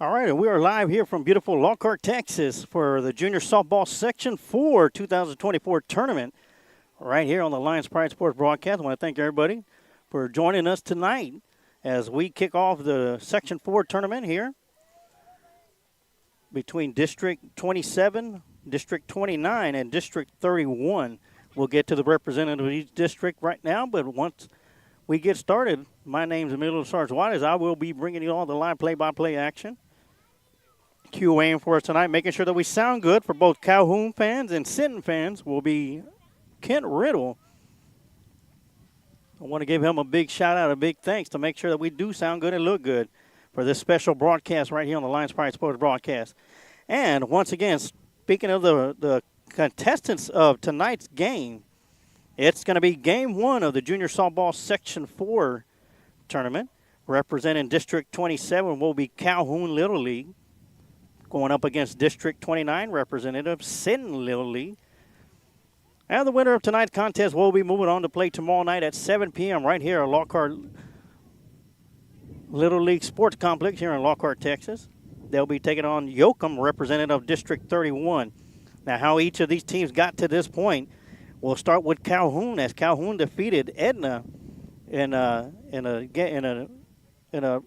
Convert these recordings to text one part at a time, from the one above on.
All right, and we are live here from beautiful Lockhart, Texas for the Junior Softball Section 4 2024 tournament right here on the Lions Pride Sports broadcast. I want to thank everybody for joining us tonight as we kick off the Section 4 tournament here between District 27, District 29, and District 31. We'll get to the representative of each district right now, but once we get started, my name is Emilio Sarge Waters. I will be bringing you all the live play-by-play action. QAing for us tonight, making sure that we sound good for both Calhoun fans and Sinton fans will be Kent Riddle. I want to give him a big shout out, a big thanks to make sure that we do sound good and look good for this special broadcast right here on the Lions Pride Sports broadcast. And once again, speaking of the contestants of tonight's game, it's going to be game one of the Junior Softball Section 4 tournament. Representing District 27 will be Calhoun Little League. Going up against District 29 representative Sinton Little League. And the winner of tonight's contest will be moving on to play tomorrow night at 7 p.m. right here at Lockhart Little League Sports Complex here in Lockhart, Texas. They'll be taking on Yoakum, representative District 31. Now, how each of these teams got to this point, we'll start with Calhoun, as Calhoun defeated Edna in a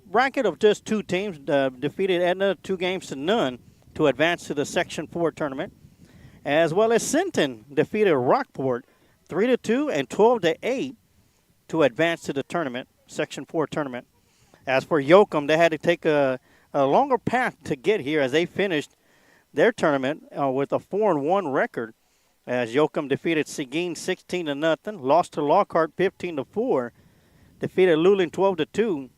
bracket of just two teams, defeated Edna 2-0 to advance to the Section 4 tournament, as well as Sinton defeated Rockport 3-2 and 12-8 to advance to the tournament, Section 4 tournament. As for Yoakum, they had to take a longer path to get here as they finished their tournament with a 4-1 record, as Yoakum defeated Seguin 16-0, lost to Lockhart 15-4, defeated Luling 12-2.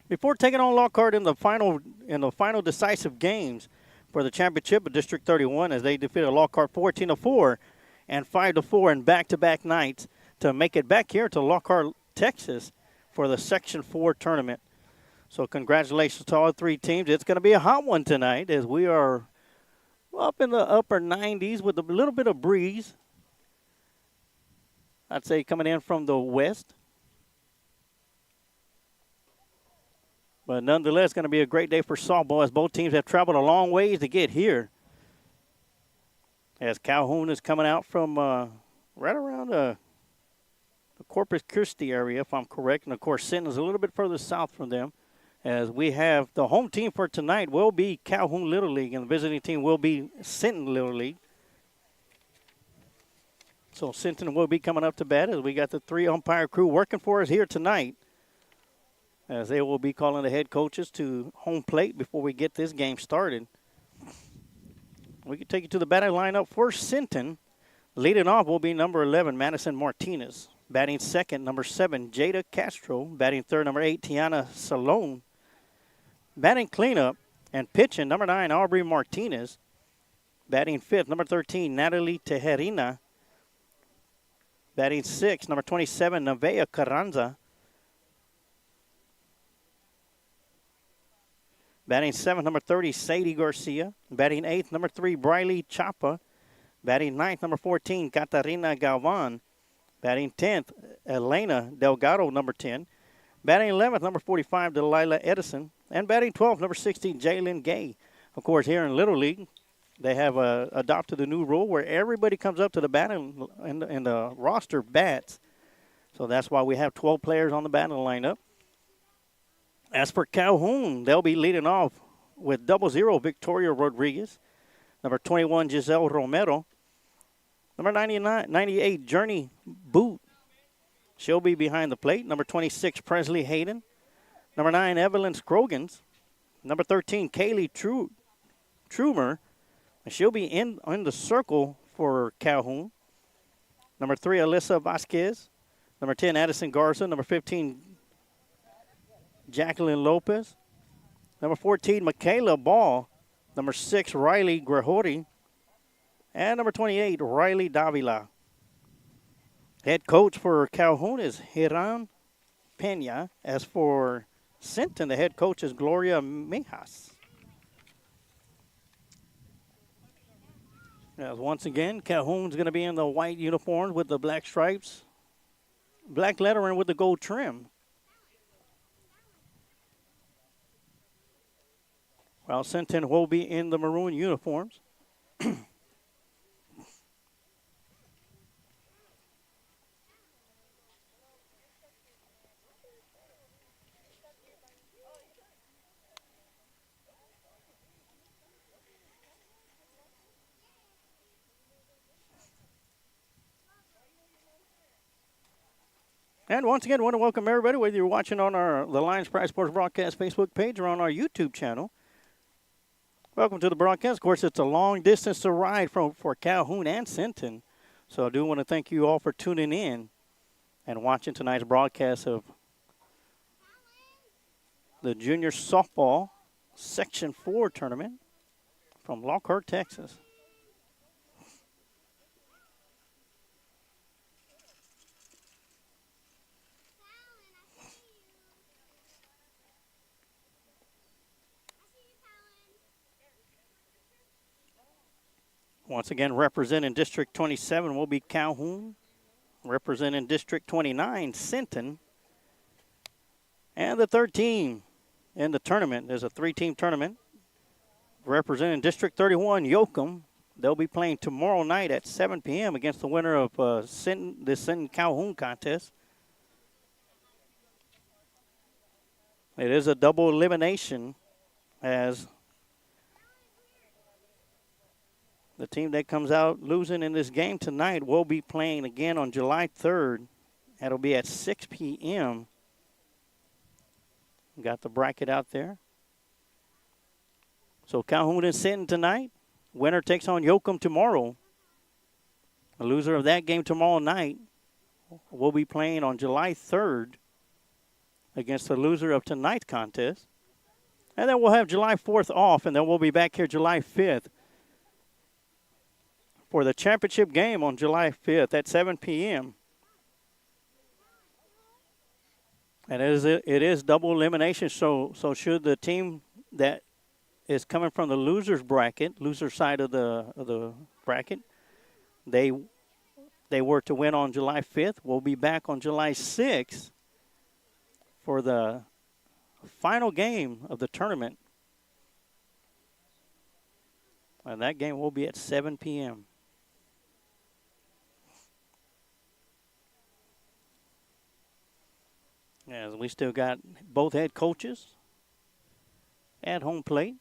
Before taking on Lockhart in the final decisive games for the championship of District 31, as they defeated Lockhart 14-4 and 5-4 in back-to-back nights to make it back here to Lockhart, Texas for the Section 4 tournament. So congratulations to all three teams. It's going to be a hot one tonight as we are up in the upper 90s with a little bit of breeze. I'd say coming in from the west. But nonetheless, going to be a great day for softball as both teams have traveled a long ways to get here. As Calhoun is coming out from right around the Corpus Christi area, if I'm correct. And, of course, Sinton is a little bit further south from them. As we have the home team for tonight will be Calhoun Little League, and the visiting team will be Sinton Little League. So Sinton will be coming up to bat as we got the three umpire crew working for us here tonight, as they will be calling the head coaches to home plate before we get this game started. We can take you to the batting lineup for Sinton. Leading off will be number 11, Madison Martinez. Batting second, number 7, Jada Castro. Batting third, number 8, Tiana Salone. Batting cleanup and pitching, number 9, Aubrey Martinez. Batting fifth, number 13, Natalie Tejerina. Batting sixth, number 27, Nevea Carranza. Batting seventh, number 30, Sadie Garcia. Batting eighth, number 3, Briley Chapa. Batting ninth, number 14, Catarina Galvan. Batting 10th, Elena Delgado, number 10. Batting 11th, number 45, Delilah Edison. And batting 12th, number 16, Jalen Gay. Of course, here in Little League, they have adopted a new rule where everybody comes up to the batting and the roster bats. So that's why we have 12 players on the batting lineup. As for Calhoun, they'll be leading off with 00 Victoria Rodriguez, number 21 Giselle Romero, number 98 Journey Boot. She'll be behind the plate. Number 26 Presley Hayden, number 9 Evelyn Scrogans, number 13 Kaylee Trumer. She'll be in the circle for Calhoun. Number 3 Alyssa Vasquez, number 10 Addison Garza, number 15 Jacqueline Lopez. Number 14, Michaela Ball. Number 6, Riley Grajori. And number 28, Riley Davila. Head coach for Calhoun is Hiram Pena. As for Sinton, the head coach is Gloria Mejas. As once again, Calhoun's going to be in the white uniforms with the black stripes, black lettering with the gold trim. Well, Sinton will be in the maroon uniforms. And once again, I want to welcome everybody, whether you're watching on the Lions Pride Sports Broadcast Facebook page or on our YouTube channel. Welcome to the broadcast. Of course, it's a long distance to ride for Calhoun and Sinton. So I do want to thank you all for tuning in and watching tonight's broadcast of the Junior Softball Section 4 tournament from Lockhart, Texas. Once again, representing District 27 will be Calhoun. Representing District 29, Sinton. And the third team in the tournament, there's a three-team tournament. Representing District 31, Yoakum. They'll be playing tomorrow night at 7 p.m. against the winner of the Sinton-Calhoun contest. It is a double elimination, as the team that comes out losing in this game tonight will be playing again on July 3rd. That'll be at 6 p.m. Got the bracket out there. So Calhoun and Sinton tonight. Winner takes on Yoakum tomorrow. The loser of that game tomorrow night will be playing on July 3rd against the loser of tonight's contest. And then we'll have July 4th off, and then we'll be back here July 5th for the championship game on July 5th at 7 p.m. And it is double elimination, so should the team that is coming from the loser side of the bracket, they were to win on July 5th, we'll be back on July 6th for the final game of the tournament. And that game will be at 7 p.m. As we still got both head coaches at home plate.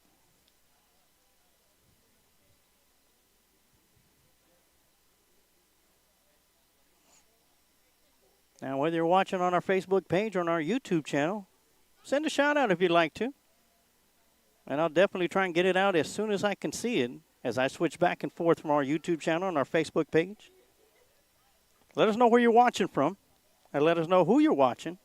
Now, whether you're watching on our Facebook page or on our YouTube channel, send a shout out if you'd like to. And I'll definitely try and get it out as soon as I can see it as I switch back and forth from our YouTube channel and our Facebook page. Let us know where you're watching from, and let us know who you're watching.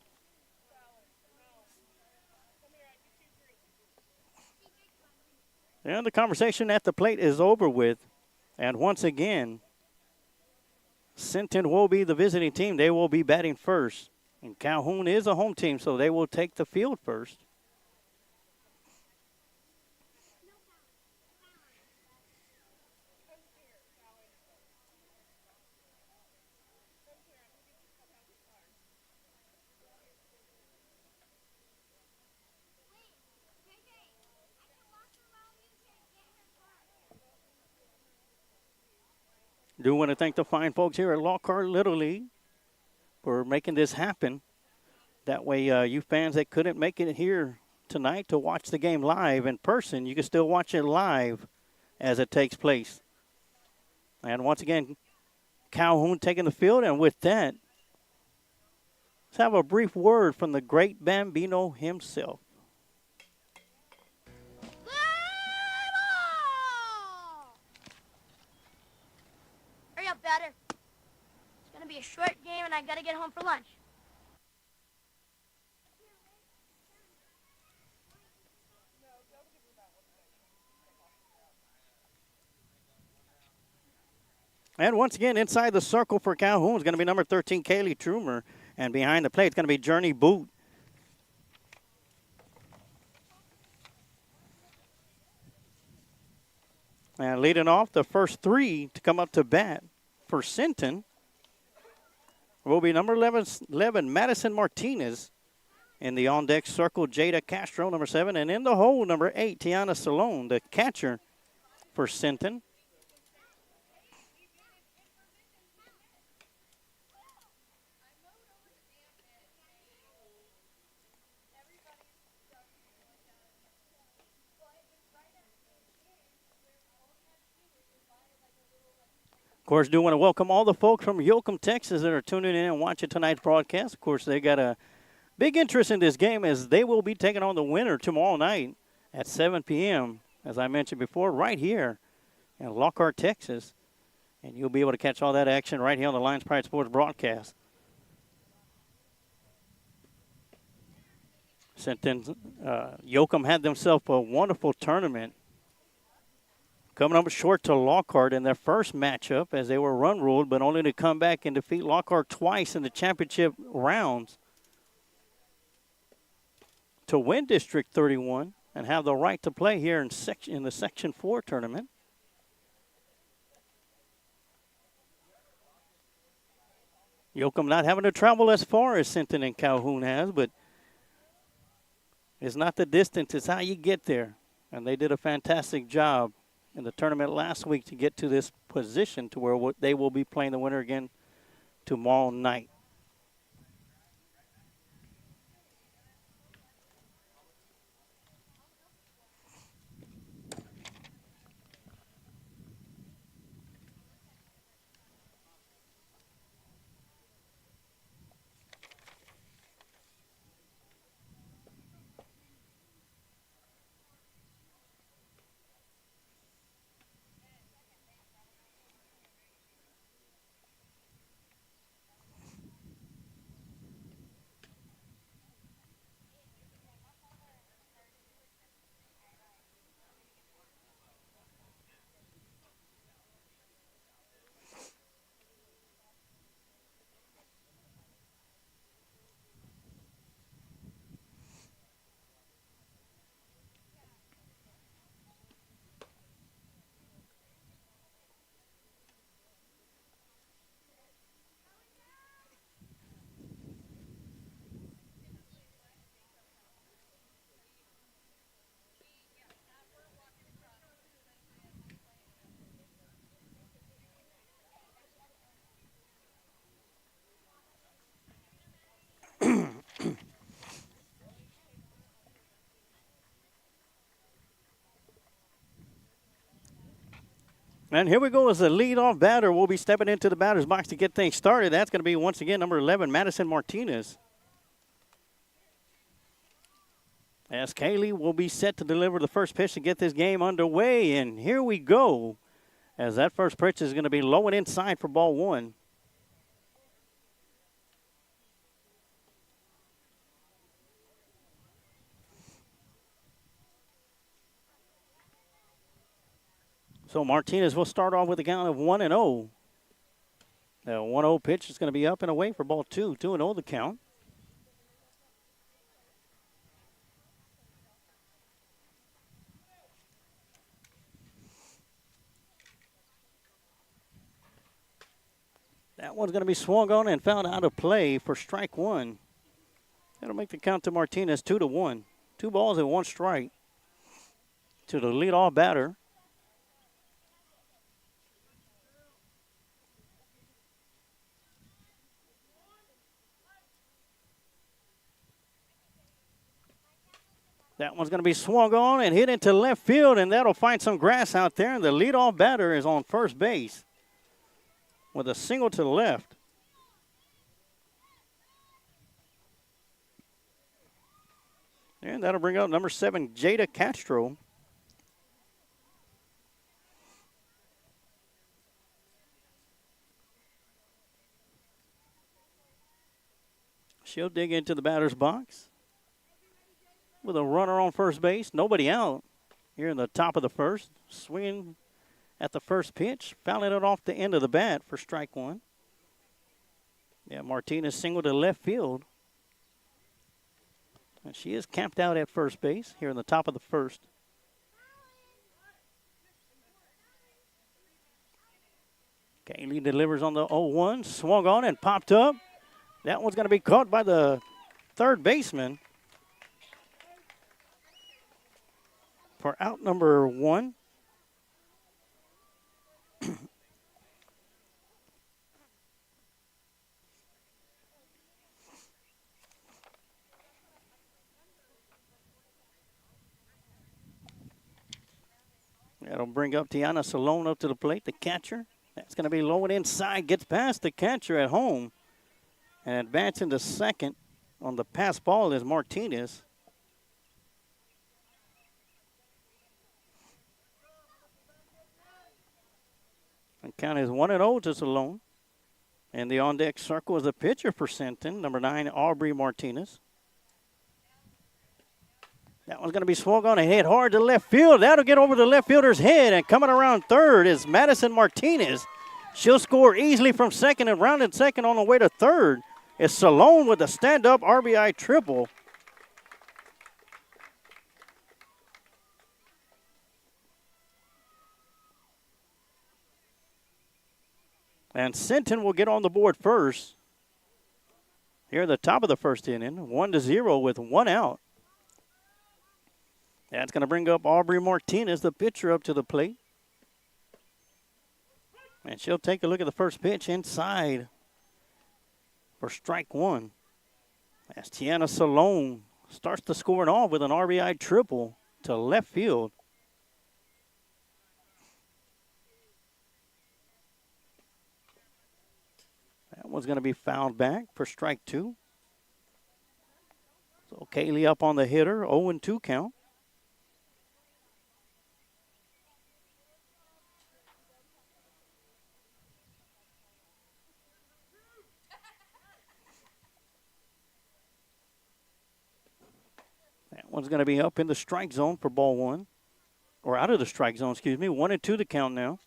And the conversation at the plate is over with. And once again, Sinton will be the visiting team. They will be batting first. And Calhoun is a home team, so they will take the field first. Do want to thank the fine folks here at Lockhart Little League for making this happen. That way, you fans that couldn't make it here tonight to watch the game live in person, you can still watch it live as it takes place. And once again, Calhoun taking the field. And with that, let's have a brief word from the great Bambino himself. Better. It's going to be a short game, and I got to get home for lunch. And once again, inside the circle for Calhoun is going to be number 13, Kaylee Trumer. And behind the plate, it's going to be Journey Boot. And leading off, the first three to come up to bat for Sinton will be number 11, Madison Martinez. In the on-deck circle, Jada Castro, number 7. And in the hole, number 8, Tiana Salone, the catcher for Sinton. Of course, do want to welcome all the folks from Yoakum, Texas that are tuning in and watching tonight's broadcast. Of course, they got a big interest in this game as they will be taking on the winner tomorrow night at 7 p.m., as I mentioned before, right here in Lockhart, Texas. And you'll be able to catch all that action right here on the Lions Pride Sports broadcast. Sinton, Yoakum had themselves a wonderful tournament, coming up short to Lockhart in their first matchup as they were run ruled, but only to come back and defeat Lockhart twice in the championship rounds to win District 31 and have the right to play here in the Section 4 tournament. Yoakum not having to travel as far as Sinton and Calhoun has, but it's not the distance, it's how you get there. And they did a fantastic job in the tournament last week to get to this position to where they will be playing the winner again tomorrow night. And here we go as the leadoff batter will be stepping into the batter's box to get things started. That's going to be, once again, number 11, Madison Martinez. As Kaylee will be set to deliver the first pitch to get this game underway. And here we go as that first pitch is going to be low and inside for ball 1. So Martinez will start off with a count of 1-0. The 1-0 pitch is going to be up and away for ball 2. 2-0 the count. That one's going to be swung on and fouled out of play for strike 1. That'll make the count to Martinez 2-1. 2 balls and 1 strike to the leadoff batter. That one's going to be swung on and hit into left field, and that'll find some grass out there. And the leadoff batter is on first base with a single to the left. And that'll bring up number 7, Jada Castro. She'll dig into the batter's box with a runner on first base. Nobody out here in the top of the first. Swinging at the first pitch. Fouling it off the end of the bat for strike 1. Yeah, Martinez singled to left field. And she is camped out at first base here in the top of the first. Kaylee delivers on the 0-1. Swung on and popped up. That one's going to be caught by the third baseman. For out number 1, that'll bring up Tiana Salone up to the plate, the catcher. That's going to be low and inside, gets past the catcher at home. And advancing to second on the pass ball is Martinez. And count is 1-0 to Salone. And the on-deck circle is the pitcher for Sinton, number 9, Aubrey Martinez. That one's going to be swung on and hit hard to left field. That'll get over the left fielder's head. And coming around third is Madison Martinez. She'll score easily from second, and rounded second on the way to third is Salone with a stand-up RBI triple. And Sinton will get on the board first. Here at the top of the first inning, 1-0 with 1 out. That's going to bring up Aubrey Martinez, the pitcher, up to the plate. And she'll take a look at the first pitch inside for strike 1. As Tiana Salone starts the scoring off with an RBI triple to left field. That one's going to be fouled back for strike 2. So Kaylee up on the hitter, 0-2 count. That one's going to be up in the strike zone for ball 1. Or out of the strike zone, excuse me. 1-2 the count now.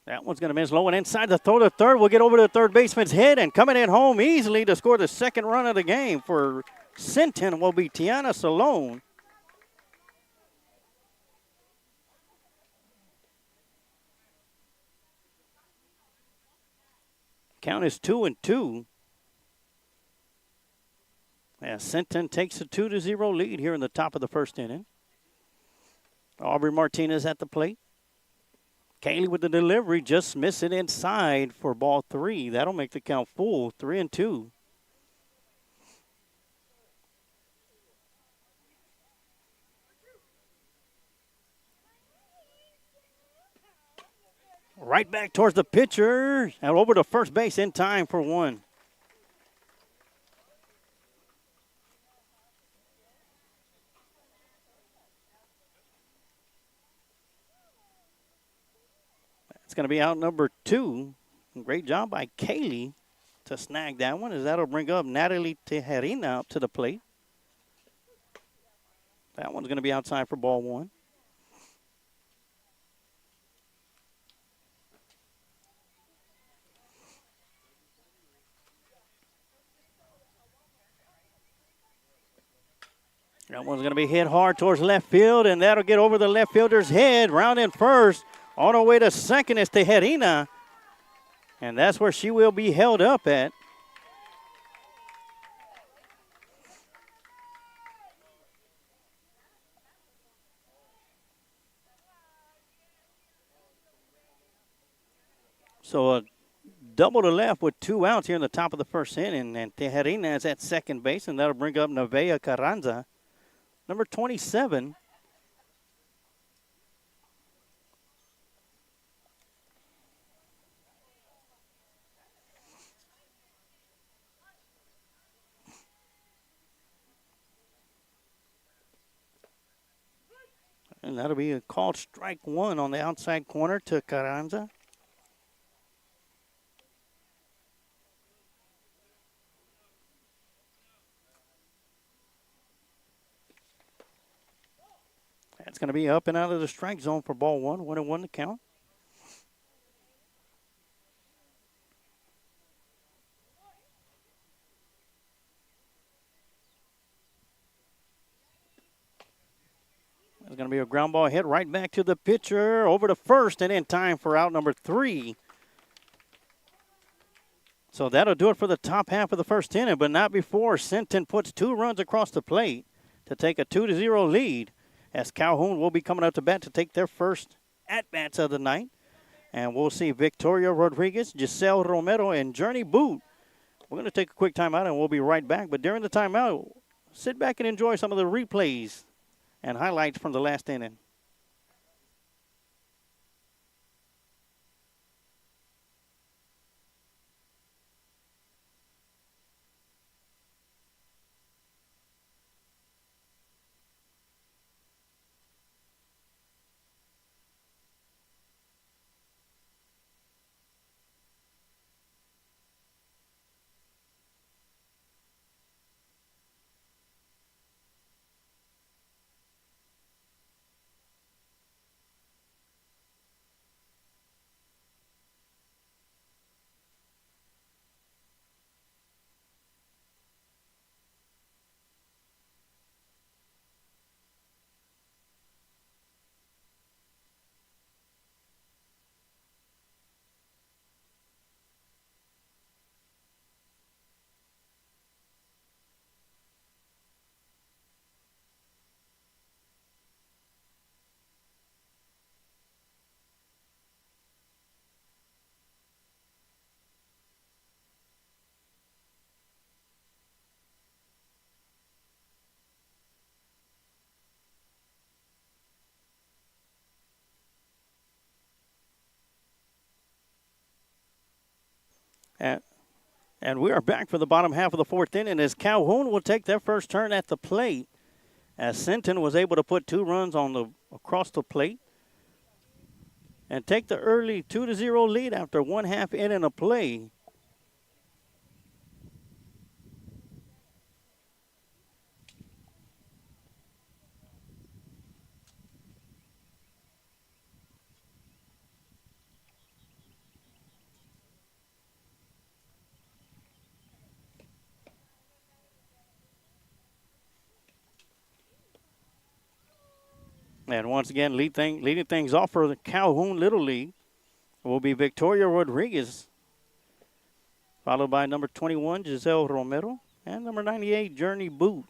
That one's going to miss low and inside the throw to third. We'll get over to the third baseman's head, and coming in home easily to score the second run of the game for Sinton will be Tiana Salone. Count is 2-2. As Sinton takes a 2-0 lead here in the top of the first inning. Aubrey Martinez at the plate. Kaylee with the delivery, just miss it inside for ball 3. That'll make the count full, 3-2. Right back towards the pitcher and over to first base in time for 1. It's going to be out number 2. Great job by Kaylee to snag that one, as that'll bring up Natalie Tejerina up to the plate. That one's going to be outside for ball 1. That one's going to be hit hard towards left field, and that'll get over the left fielder's head. Round in first. On her way to second is Tejerina. And that's where she will be held up at. So a double to left with 2 outs here in the top of the first inning. And Tejerina is at second base, and that'll bring up Nevaeh Carranza, number 27. And that'll be a called strike 1 on the outside corner to Carranza. That's going to be up and out of the strike zone for ball 1. 1-1 to count. It's going going to be a ground ball hit right back to the pitcher over to first and in time for out number 3. So that'll do it for the top half of the first inning, but not before Sinton puts 2 runs across the plate to take a 2-0 lead, as Calhoun will be coming out to bat to take their first at-bats of the night. And we'll see Victoria Rodriguez, Giselle Romero, and Journey Boot. We're going to take a quick timeout, and we'll be right back. But during the timeout, sit back and enjoy some of the replays and highlights from the last inning. And we are back for the bottom half of the 4th inning as Calhoun will take their first turn at the plate, as Sinton was able to put 2 runs across the plate and take the early 2-0 lead after 1/2 inning of play. And once again, leading things off for the Calhoun Little League will be Victoria Rodriguez, followed by number 21, Giselle Romero, and number 98, Journey Boot.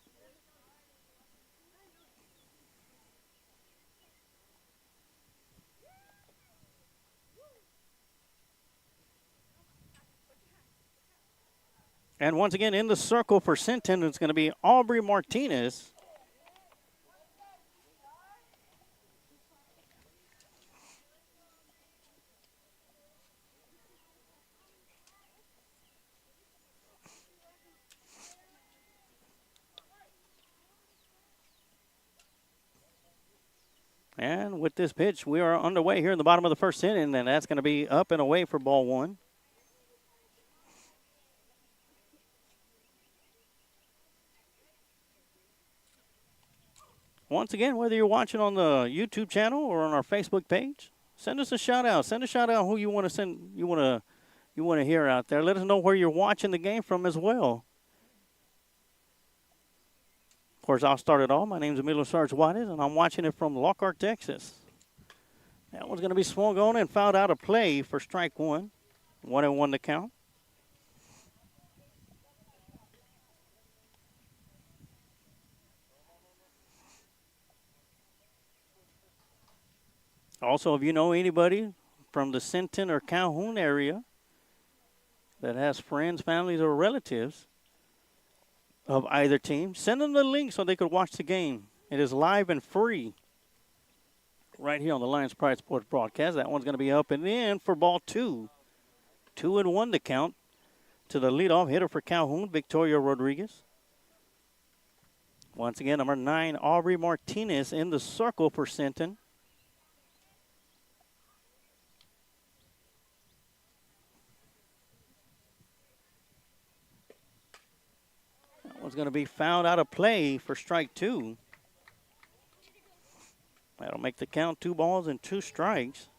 And once again, in the circle for Sinton, it's going to be Aubrey Martinez. And with this pitch, we are underway here in the bottom of the first inning, and that's going to be up and away for ball 1. Once again, whether you're watching on the YouTube channel or on our Facebook page, send us a shout out. Send a shout out who you want to send. You want to hear out there. Let us know where you're watching the game from as well. Of course, I'll start it all. My name is Emilio Sarge Juarez, and I'm watching it from Lockhart, Texas. That one's going to be swung on and fouled out of play for strike 1. 1-1 to count. Also, if you know anybody from the Sinton or Calhoun area that has friends, families, or relatives of either team, send them the link so they could watch the game. It is live and free right here on the Lions Pride Sports broadcast. That one's going to be up and in for ball 2. 2-1 to count to the leadoff hitter for Calhoun, Victoria Rodriguez. Once again, number 9, Aubrey Martinez in the circle for Sinton. Was going to be fouled out of play for strike 2. That'll make the count 2 balls and 2 strikes.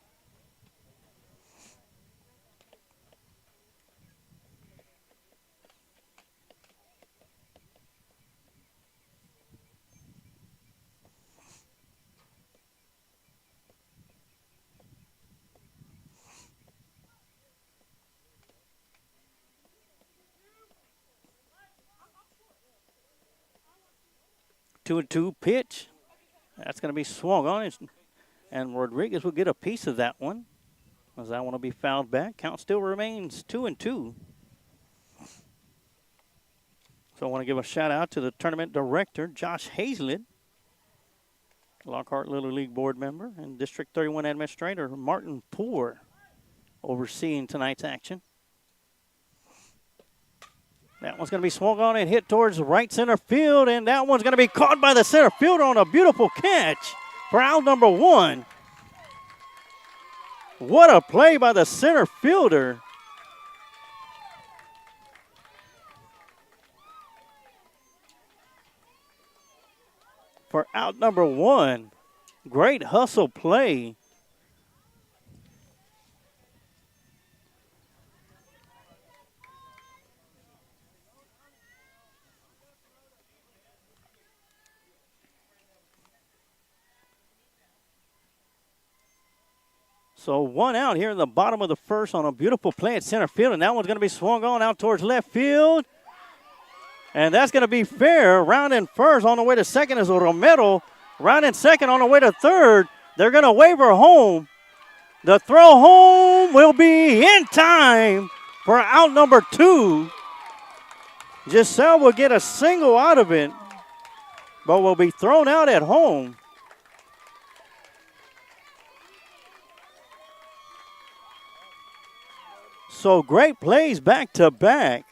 2-2 pitch. That's going to be swung on, and Rodriguez will get a piece of that one, as that one will be fouled back. Count still remains 2-2. So I want to give a shout out to the tournament director, Josh Hazlett, Lockhart Little League board member, and District 31 administrator, Martin Poor, overseeing tonight's action. That one's going to be swung on and hit towards right center field, and that one's going to be caught by the center fielder on a beautiful catch for out number 1. What a play by the center fielder. For out number 1. Great hustle play. So 1 out here in the bottom of the first on a beautiful play at center field, and that one's going to be swung on out towards left field. And that's going to be fair. Rounding first on the way to second is Romero. Rounding second on the way to third. They're going to waiver home. The throw home will be in time for out number 2. Giselle will get a single out of it, but will be thrown out at home. So great plays back to back,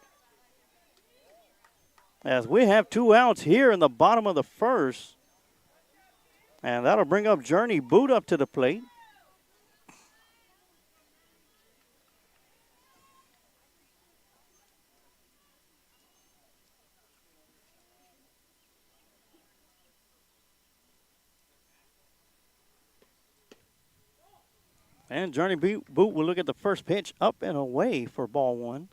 as we have 2 outs here in the bottom of the first. And that'll bring up Journey Boot up to the plate. And Journey Boot will look at the first pitch up and away for ball 1.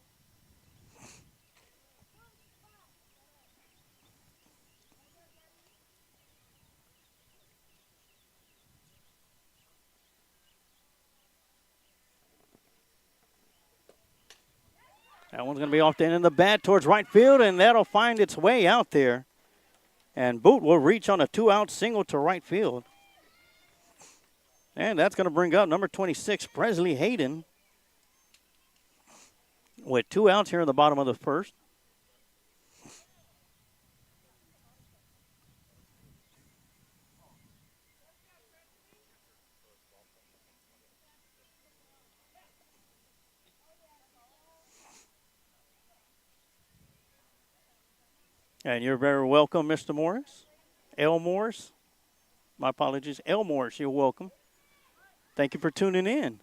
That one's going to be off the end of the bat towards right field, and that'll find its way out there. And Boot will reach on a 2-out single to right field. And that's going to bring up number 26, Presley Hayden, with 2 outs here in the bottom of the first. And you're very welcome, Mr. Morris. L. Morris. My apologies. L. Morris, you're welcome. Thank you for tuning in.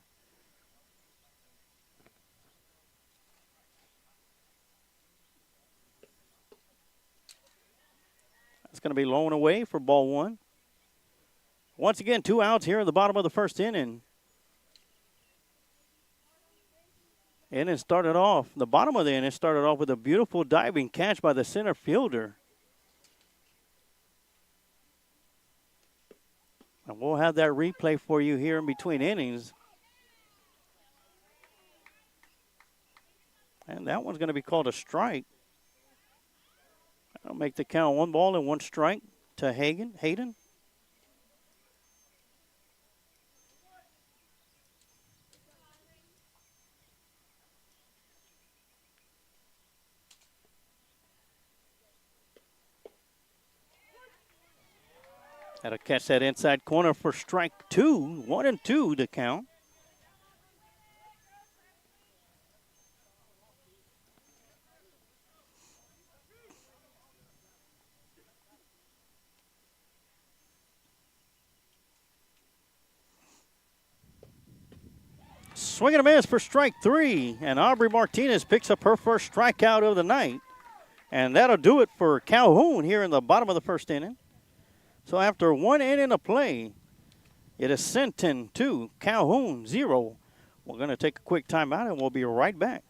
It's going to be low and away for ball 1. Once again, 2 outs here in the bottom of the first inning. And it started off, the bottom of the inning started off with a beautiful diving catch by the center fielder. And we'll have that replay for you here in between innings. And that one's going to be called a strike. That'll make the count 1 ball and 1 strike to Hayden. Had to catch that inside corner for strike 2. 1-2 to count. Swing and a miss for strike 3. And Aubrey Martinez picks up her first strikeout of the night. And that'll do it for Calhoun here in the bottom of the first inning. So after 1 inning of play, it is Sinton 2, Calhoun 0. We're going to take a quick timeout, and we'll be right back.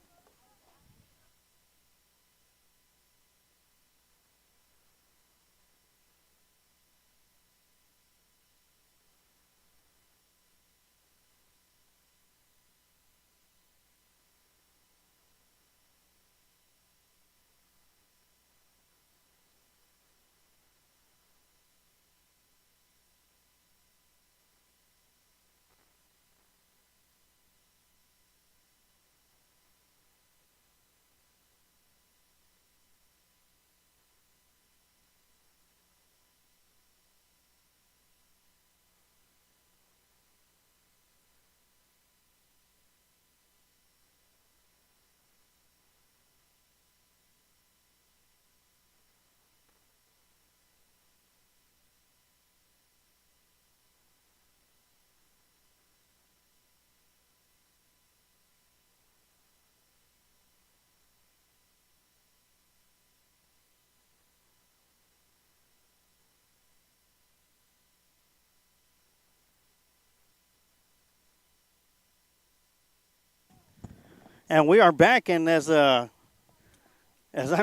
And we are back, and as I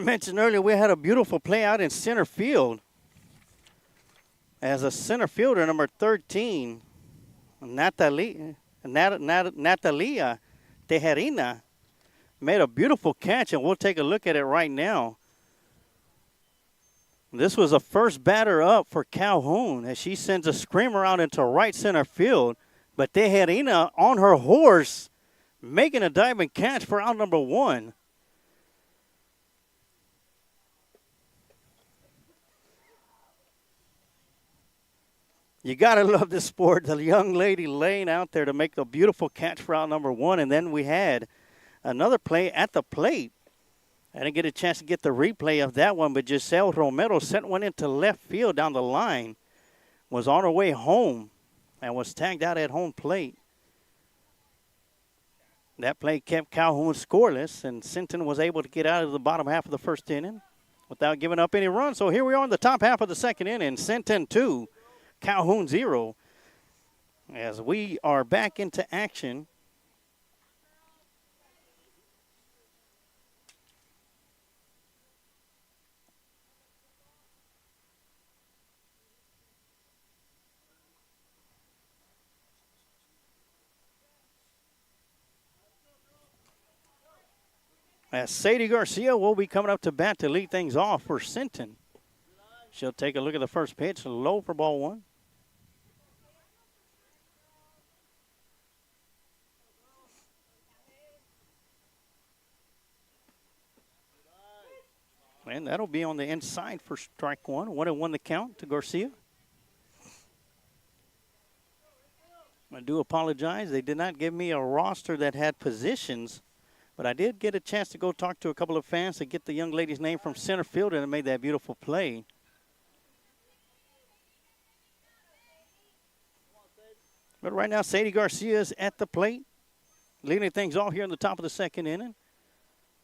mentioned earlier, we had a beautiful play out in center field. As a center fielder, number 13, Natalia Tejerina made a beautiful catch, and we'll take a look at it right now. This was a first batter up for Calhoun as she sends a screamer out into right center field. But Tejerina on her horse making a diving catch for out number 1. You got to love this sport. The young lady laying out there to make the beautiful catch for out number 1. And then we had another play at the plate. I didn't get a chance to get the replay of that one, but Giselle Romero sent one into left field down the line, was on her way home, and was tagged out at home plate. That play kept Calhoun scoreless, and Sinton was able to get out of the bottom half of the first inning without giving up any runs. So here we are in the top half of the second inning. Sinton 2, Calhoun 0. As we are back into action. As Sadie Garcia will be coming up to bat to lead things off for Sinton. She'll take a look at the first pitch, low for ball 1. And that'll be on the inside for strike 1. 1-1 the count to Garcia. I do apologize. They did not give me a roster that had positions. But I did get a chance to go talk to a couple of fans to get the young lady's name from center field and made that beautiful play. But right now, Sadie Garcia is at the plate, leading things off here in the top of the second inning.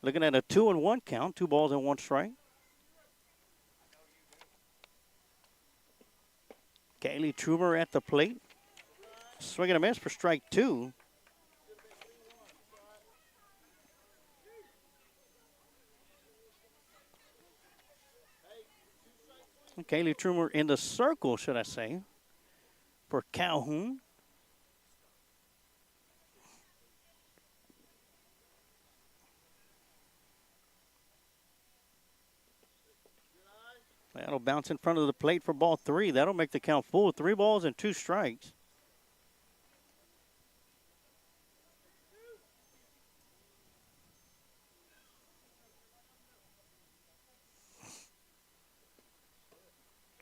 Looking at a 2-1 count, 2 balls and 1 strike. Kaylee Trumer at the plate. Swing and a miss for strike 2. Kaylee Trumer in the circle, should I say, for Calhoun. That'll bounce in front of the plate for ball 3. That'll make the count full. 3 balls and 2 strikes.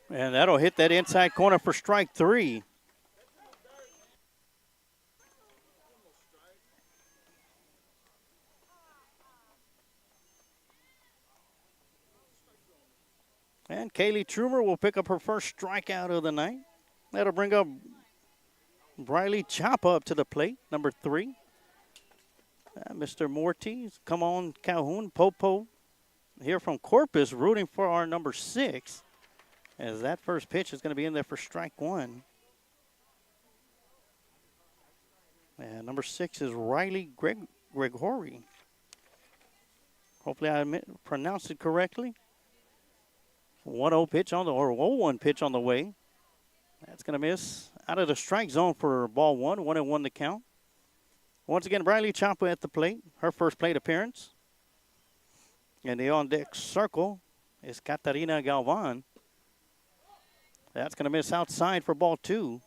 And that'll hit that inside corner for strike 3. And Kaylee Trumer will pick up her first strikeout of the night. That'll bring up Briley Chapa up to the plate, number 3. Mr. Mortiz, come on, Calhoun. Popo here from Corpus rooting for our number 6. As that first pitch is going to be in there for strike 1. And number 6 is Riley Gregory. Hopefully I pronounced it correctly. 1-0 pitch on the, or 0-1 pitch on the way. That's going to miss out of the strike zone for ball 1. 1-1 the count. Once again, Briley Chapa at the plate. Her first plate appearance. And the on-deck circle is Catarina Galvan. That's going to miss outside for ball 2.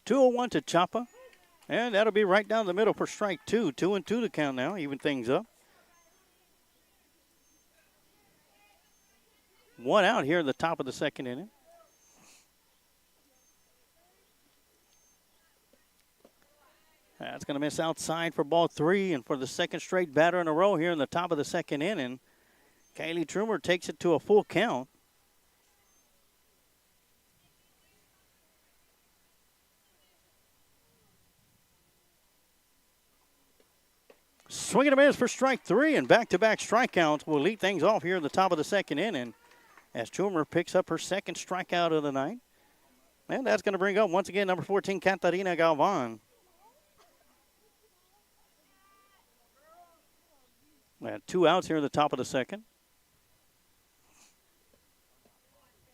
(2-0-1) to Chapa. And that'll be right down the middle for strike 2. 2-2 to count now, even things up. 1 out here in the top of the second inning. That's going to miss outside for ball 3, and for the second straight batter in a row here in the top of the second inning, Kaylee Trumer takes it to a full count. swing and a miss for strike 3, and back-to-back strikeouts will lead things off here at the top of the second inning as Trumer picks up her second strikeout of the night. And that's going to bring up, once again, number 14, Catarina Galvan. And 2 outs here at the top of the second.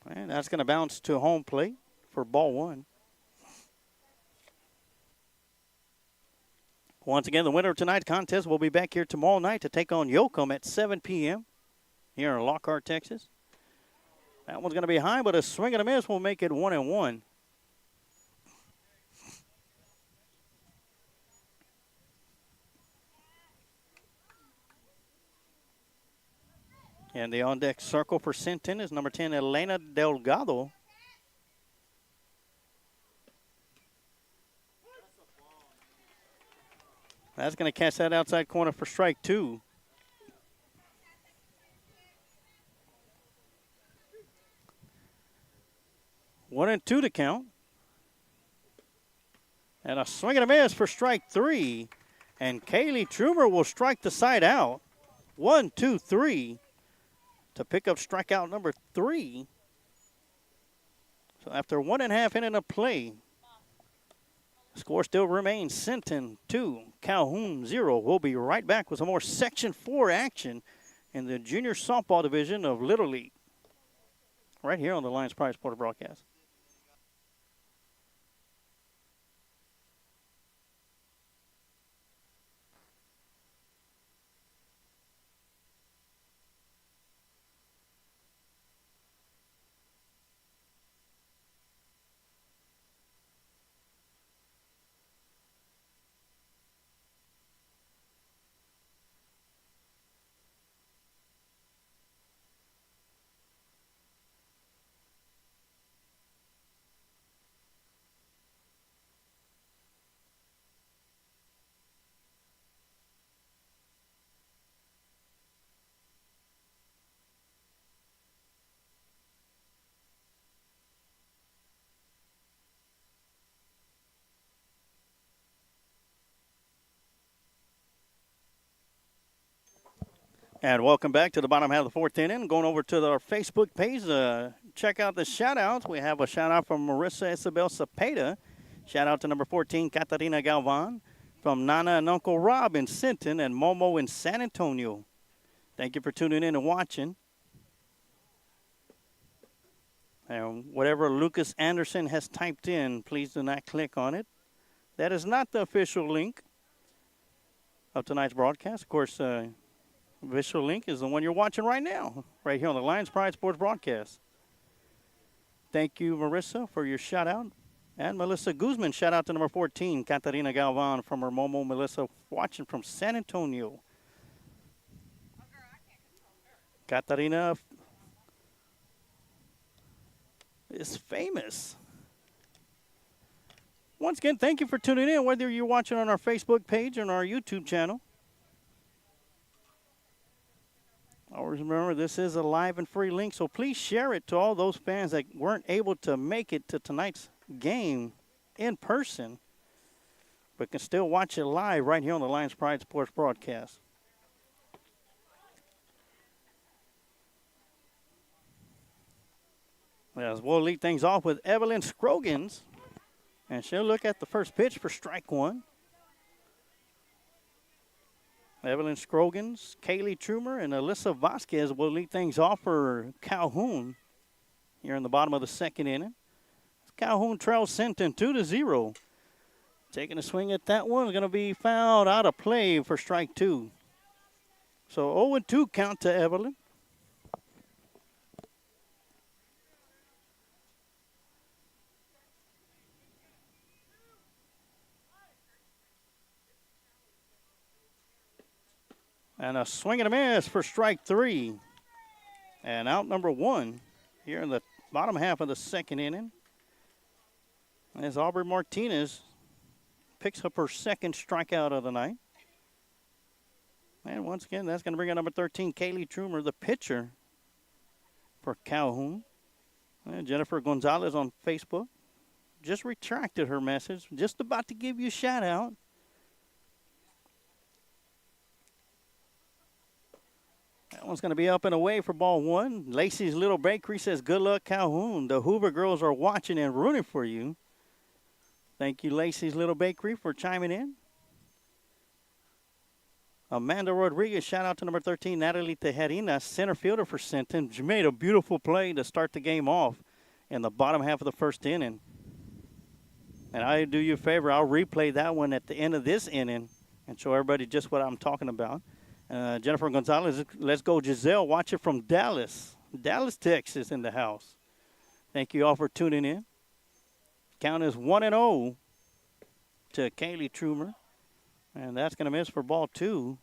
And that's going to bounce to home plate for ball 1. Once again, the winner of tonight's contest will be back here tomorrow night to take on Yoakum at 7 p.m. here in Lockhart, Texas. That one's going to be high, but a swing and a miss will make it 1-1. And the on-deck circle for Sinton is number 10, Elena Delgado. That's going to catch that outside corner for strike 2. One and 2 to count. And a swing and a miss for strike 3. And Kaylee Trumer will strike the side out. 1, 2, 3 to pick up strikeout number 3. So after 1.5 innings of play, the score still remains Sinton 2, Calhoun 0. We'll be right back with some more Section 4 action in the junior softball division of Little League. Right here on the Lions Pride Sports broadcast. And welcome back to the bottom half of the fourth inning. Going over to our Facebook page, check out the shout-outs. We have a shout-out from Marissa Isabel Cepeda. Shout-out to number 14, Catarina Galvan. From Nana and Uncle Rob in Sinton and Momo in San Antonio. Thank you for tuning in and watching. And whatever Lucas Anderson has typed in, please do not click on it. That is not the official link of tonight's broadcast. Of course, official link is the one you're watching right now, right here on the Lions Pride Sports broadcast. Thank you, Marissa, for your shout-out. And Melissa Guzman, shout-out to number 14, Catarina Galvan from her Momo. Melissa watching from San Antonio. Catarina is famous. Once again, thank you for tuning in, whether you're watching on our Facebook page or on our YouTube channel. Always remember, this is a live and free link, so please share it to all those fans that weren't able to make it to tonight's game in person, but can still watch it live right here on the Lions Pride Sports broadcast. As we'll lead things off with Evelyn Scroggins, and she'll look at the first pitch for strike 1. Evelyn Scroggins, Kaylee Trumer, and Alyssa Vasquez will lead things off for Calhoun here in the bottom of the second inning. Calhoun trails Sinton 2-0. Taking a swing at that one is going to be fouled out of play for strike 2. So 0-2 count to Evelyn. And a swing and a miss for strike 3. And out number 1 here in the bottom half of the second inning. As Aubrey Martinez picks up her second strikeout of the night. And once again, that's going to bring out number 13, Kaylee Trumer, the pitcher for Calhoun. And Jennifer Gonzalez on Facebook just retracted her message. Just about to give you a shout out. That one's going to be up and away for ball one. Lacey's Little Bakery says, good luck, Calhoun. The Hoover girls are watching and rooting for you. Thank you, Lacey's Little Bakery, for chiming in. Amanda Rodriguez, shout out to number 13, Natalie Tejerina, center fielder for Sinton. She made a beautiful play to start the game off in the bottom half of the first inning. And I do you a favor, I'll replay that one at the end of this inning and show everybody just what I'm talking about. Jennifer Gonzalez, let's go Giselle, watch it from Dallas. Dallas, Texas in the house. Thank you all for tuning in. Count is 1-0 to Kaylee Trumer. And that's going to miss for ball two.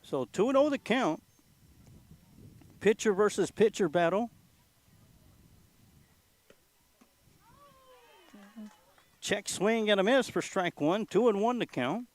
So 2-0 the count. Pitcher versus pitcher battle. Check swing and a miss for strike one. 2-1 the count.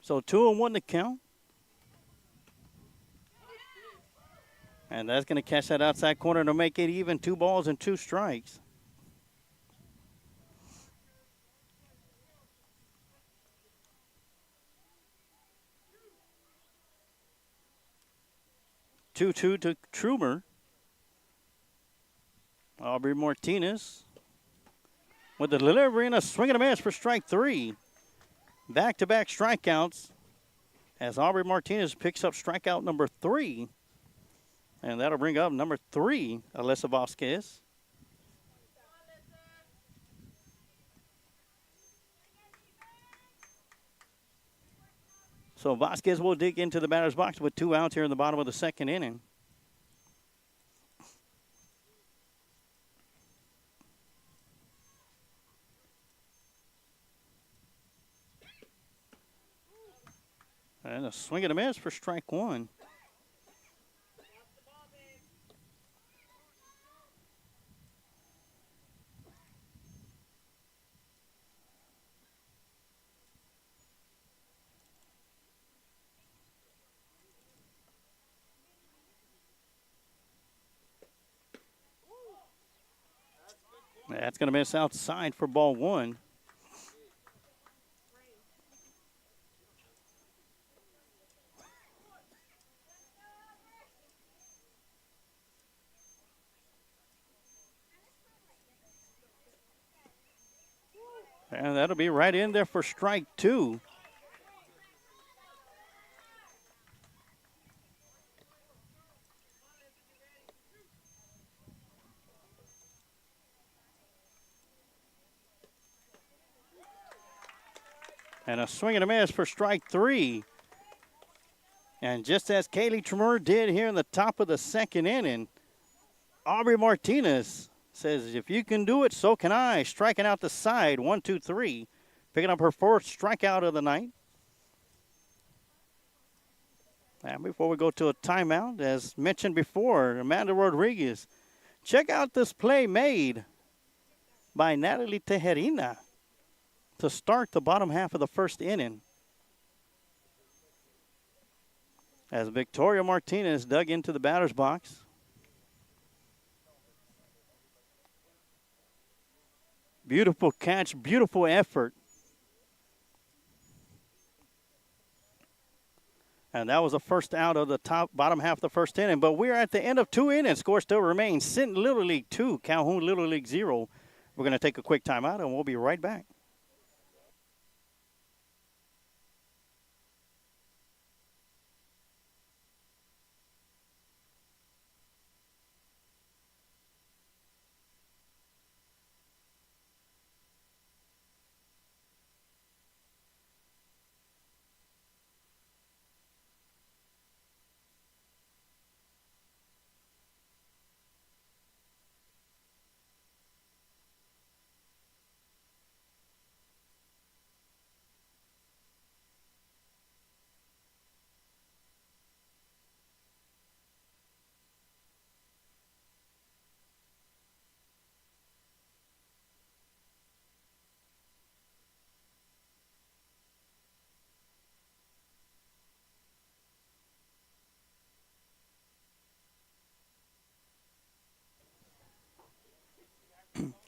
So 2-1 the count. And that's going to catch that outside corner to make it even. 2 balls and 2 strikes. Two to Trumer. Aubrey Martinez with the delivery and a swing and a miss for strike 3. Back-to-back strikeouts as Aubrey Martinez picks up strikeout number 3. And that'll bring up number 3, Alyssa Vasquez. So Vasquez will dig into the batter's box with 2 outs here in the bottom of the second inning. And a swing and a miss for strike 1. That's going to miss outside for ball 1. And that'll be right in there for strike 2. And a swing and a miss for strike 3. And just as Kaylee Tremor did here in the top of the second inning, Aubrey Martinez says, if you can do it, so can I. Striking out the side, 1-2-3. Picking up her 4th strikeout of the night. And before we go to a timeout, as mentioned before, Amanda Rodriguez, check out this play made by Natalie Tejerina to start the bottom half of the first inning. As Victoria Martinez dug into the batter's box. Beautiful catch, beautiful effort. And that was the first out of the bottom half of the first inning. But we're at the end of 2 innings. Score still remains. Sinton Little League 2, Calhoun Little League 0. We're going to take a quick timeout, and we'll be right back.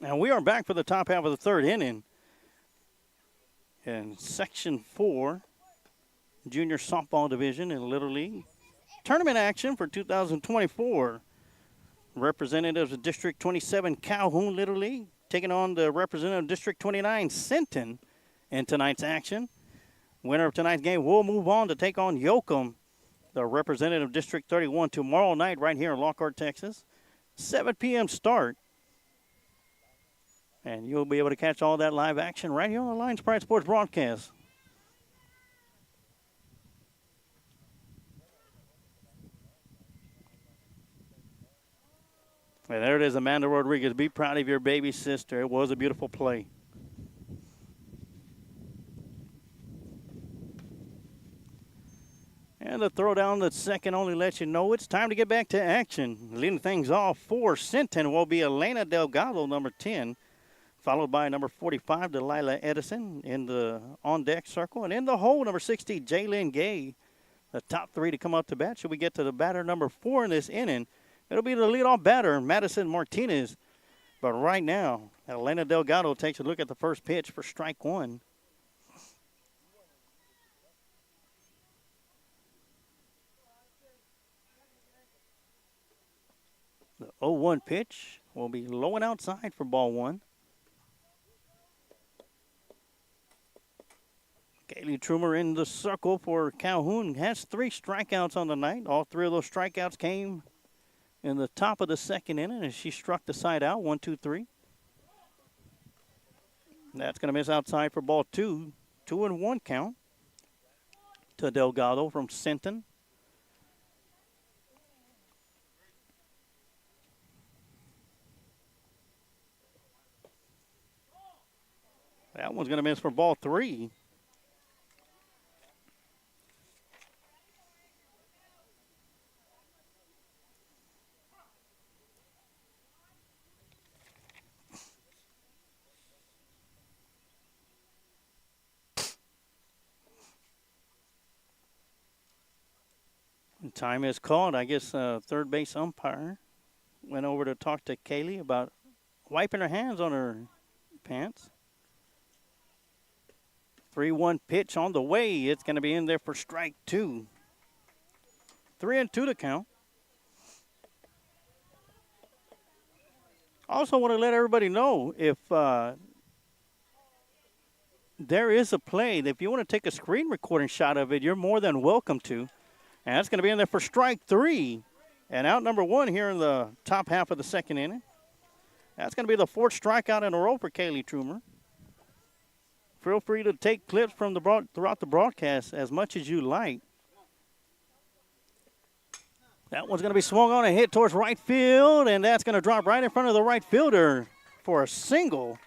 And we are back for the top half of the third inning in Section 4, Junior Softball Division in Little League. Tournament action for 2024. Representatives of District 27 Calhoun Little League taking on the representative of District 29 Sinton in tonight's action. Winner of tonight's game will move on to take on Yoakum, the representative of District 31, tomorrow night right here in Lockhart, Texas. 7 p.m. start. And you'll be able to catch all that live action right here on the Lions Pride Sports broadcast. And there it is, Amanda Rodriguez. Be proud of your baby sister. It was a beautiful play. And the throw down the second only lets you know it's time to get back to action. Leading things off for Sinton will be Elena Delgado, number 10. Followed by number 45, Delilah Edison in the on-deck circle. And in the hole, number 60, Jaylyn Gay. The top three to come up to bat. Should we get to the batter number 4 in this inning? It'll be the leadoff batter, Madison Martinez. But right now, Elena Delgado takes a look at the first pitch for strike one. The 0-1 pitch will be low and outside for ball one. Kaylee Trumer in the circle for Calhoun has 3 strikeouts on the night. All 3 of those strikeouts came in the top of the second inning as she struck the side out, 1-2-3. That's going to miss outside for ball 2. 2-1 count to Delgado from Sinton. That one's going to miss for ball 3. Time is called. I guess third base umpire went over to talk to Kaylee about wiping her hands on her pants. 3-1 pitch on the way. It's going to be in there for strike 2. 3-2 to count. Also want to let everybody know if there is a play, if you want to take a screen recording shot of it, you're more than welcome to. And that's going to be in there for strike 3. And out number 1 here in the top half of the second inning. That's going to be the 4th strikeout in a row for Kaylee Trumer. Feel free to take clips from throughout the broadcast as much as you like. That one's going to be swung on and hit towards right field, and that's going to drop right in front of the right fielder for a single,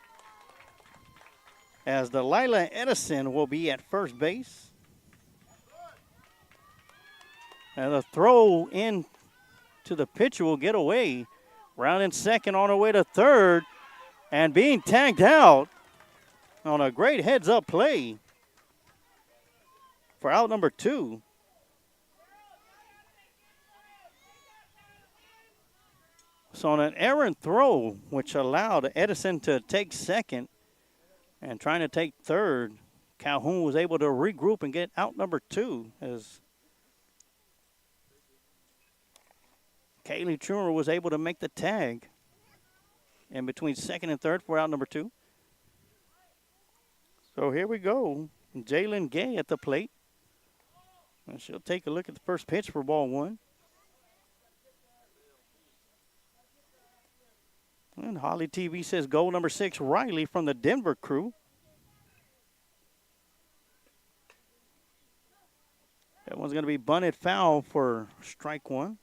as Delilah Edison will be at first base. And the throw in to the pitcher will get away. Rounding second on her way to third, and being tagged out on a great heads-up play for out number 2. So on an errant throw, which allowed Edison to take second and trying to take third, Calhoun was able to regroup and get out number 2 as Kaylee Trumer was able to make the tag in between second and third for out number 2. So here we go. Jaylyn Gay at the plate. And she'll take a look at the first pitch for ball 1. And Holly TV says goal number 6, Riley from the Denver crew. That one's going to be bunted foul for strike 1.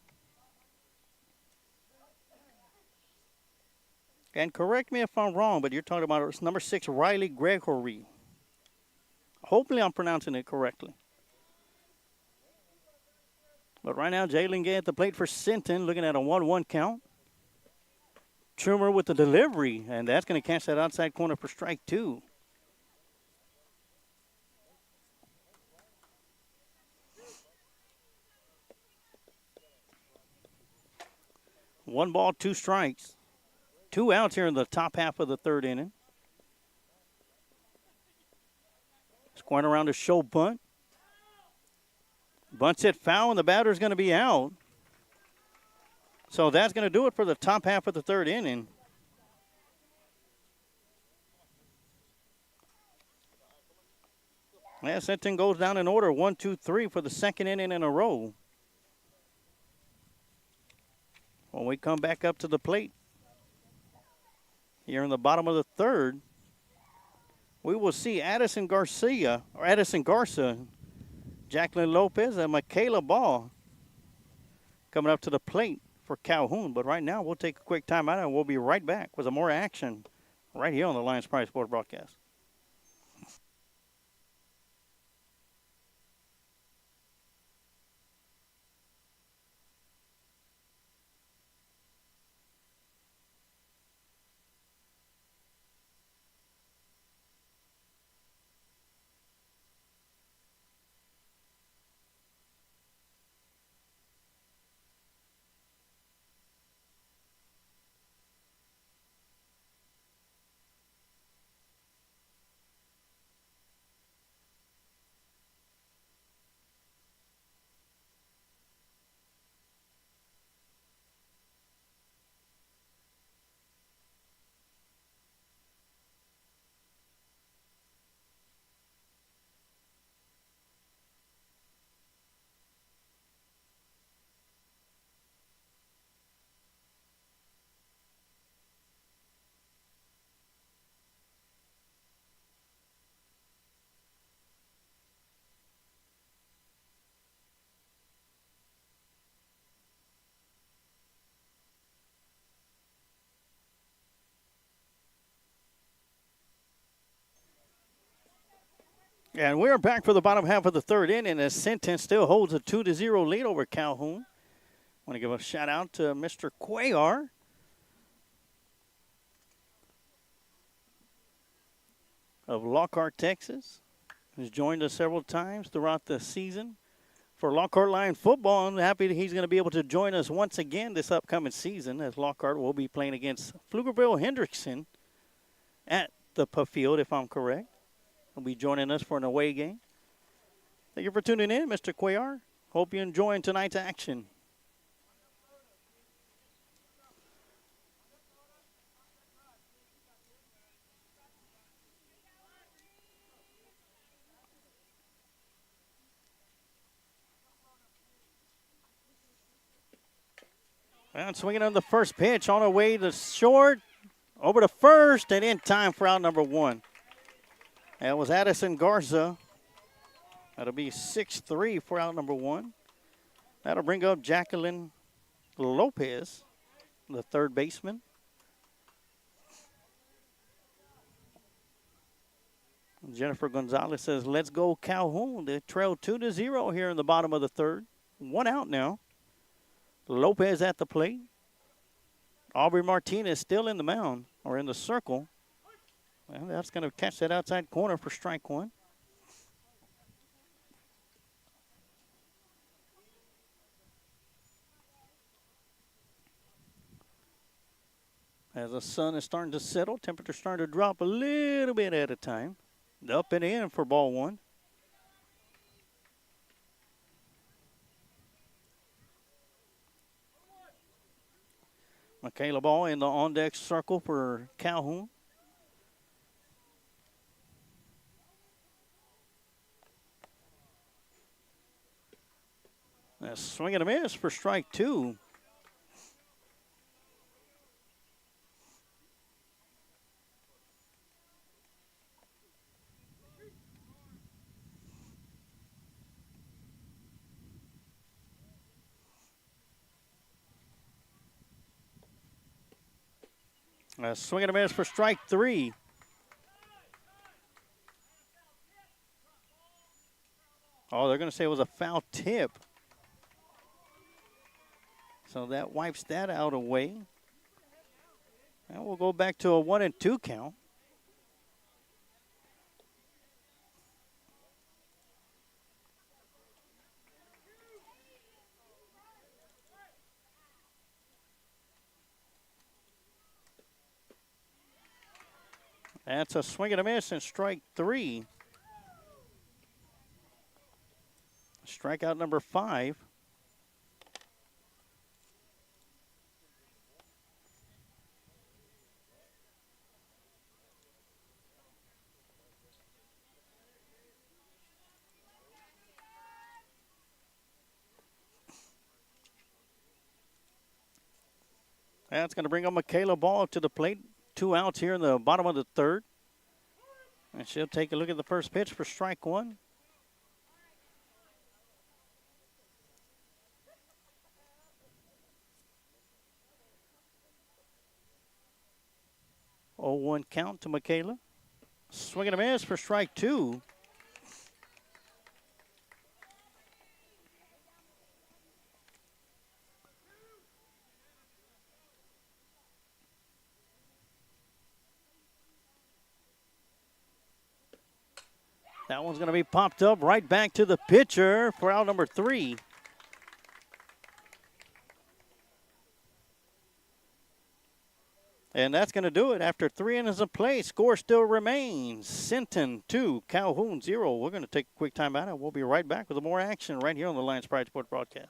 And correct me if I'm wrong, but you're talking about number 6, Riley Gregory. Hopefully I'm pronouncing it correctly. But right now, Jaylyn Gay at the plate for Sinton, looking at a 1-1 count. Trumer with the delivery, and that's going to catch that outside corner for strike 2. One ball, 2 strikes. 2 outs here in the top half of the third inning. Squaring around a show bunt. Bunts hit foul, and the batter's going to be out. So that's going to do it for the top half of the third inning. Yeah, Sinton goes down in order, 1, 2, 3 for the second inning in a row. When we come back up to the plate here in the bottom of the third, we will see Addison Garza, Jacqueline Lopez, and Michaela Ball coming up to the plate for Calhoun. But right now, we'll take a quick timeout, and we'll be right back with some more action right here on the Lions Pride Sports broadcast. And we're back for the bottom half of the third inning as Sinton still holds a 2-0 lead over Calhoun. I want to give a shout out to Mr. Cuellar of Lockhart, Texas, who's joined us several times throughout the season for Lockhart Lion football. I'm happy that he's going to be able to join us once again this upcoming season as Lockhart will be playing against Pflugerville-Hendrickson at the Field, if I'm correct. He'll be joining us for an away game. Thank you for tuning in, Mr. Cuellar. Hope you're enjoying tonight's action. And swinging on the first pitch, on our way to short, over to first, and in time for out number 1. That was Addison Garza. That'll be 6-3 for out number 1. That'll bring up Jacqueline Lopez, the third baseman. Jennifer Gonzalez says, let's go Calhoun. They trail 2-0 here in the bottom of the third. 1 out now. Lopez at the plate. Aubrey Martinez still in the mound, or in the circle. Well, that's going to catch that outside corner for strike 1. As the sun is starting to settle, temperature starting to drop a little bit at a time. Up and in for ball 1. Michaela Ball in the on-deck circle for Calhoun. A swing and a miss for strike 2. A swing and a miss for strike 3. Oh, they're going to say it was a foul tip. So that wipes that out away. And we'll go back to a 1-2 count. That's a swing and a miss and strike 3. Strikeout number 5. That's going to bring up Michaela Ball to the plate. 2 outs here in the bottom of the 3rd. And she'll take a look at the first pitch for strike 1. Oh, 1 count to Michaela. Swing and a miss for strike 2. That one's going to be popped up right back to the pitcher for out number 3. And that's going to do it. After 3 innings of play, score still remains. Sinton 2, Calhoun 0. We're going to take a quick time out, and we'll be right back with more action right here on the Lions Pride Sports broadcast.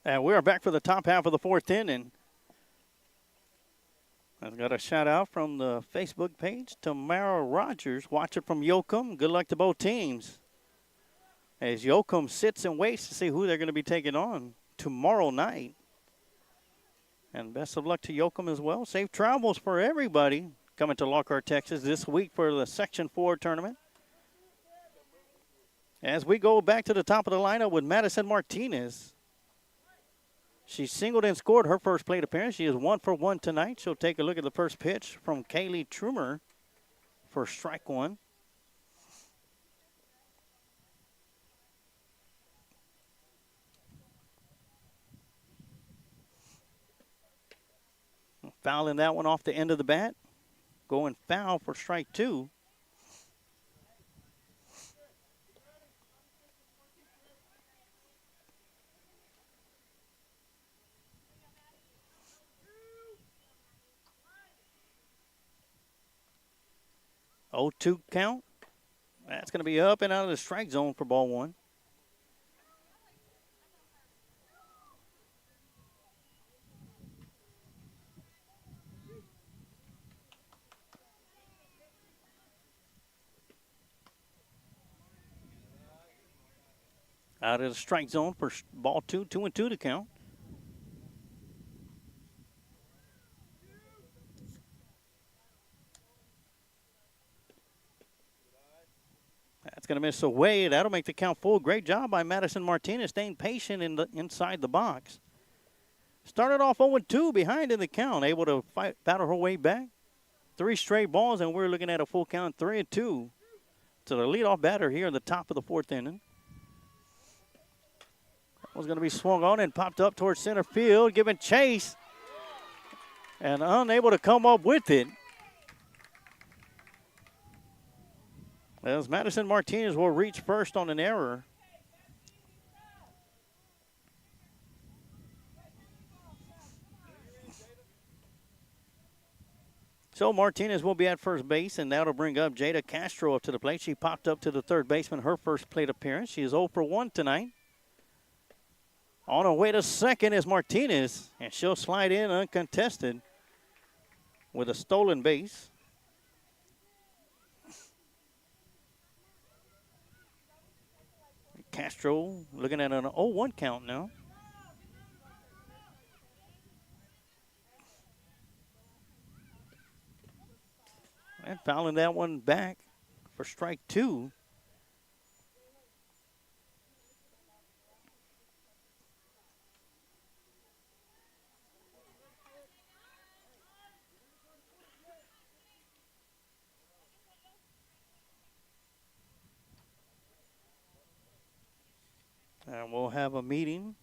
And we are back for the top half of the 4th inning. I've got a shout out from the Facebook page. Tamara Rogers, watching from Yoakum. Good luck to both teams. As Yoakum sits and waits to see who they're going to be taking on tomorrow night. And best of luck to Yoakum as well. Safe travels for everybody coming to Lockhart, Texas this week for the Section 4 tournament. As we go back to the top of the lineup with Madison Martinez. She singled and scored her first plate appearance. She is 1 for 1 tonight. She'll take a look at the first pitch from Kaylee Trumer for strike 1. Fouling that one off the end of the bat. Going foul for strike 2. Oh, 2 count. That's going to be up and out of the strike zone for ball 1. Out of the strike zone for ball 2, 2-2 to count. That's going to miss away. That'll make the count full. Great job by Madison Martinez staying patient inside the box. Started off 0-2 behind in the count, able to battle her way back. 3 straight balls, and we're looking at a full count 3-2 to the leadoff batter here in the top of the 4th inning. That was going to be swung on and popped up towards center field, giving chase, and unable to come up with it. As Madison Martinez will reach first on an error. So Martinez will be at first base, and that'll bring up Jada Castro up to the plate. She popped up to the third baseman, her first plate appearance. She is 0 for 1 tonight. On her way to second is Martinez, and she'll slide in uncontested with a stolen base. Castro looking at an 0-1 count now. And fouling that one back for strike 2. And we'll have a meeting.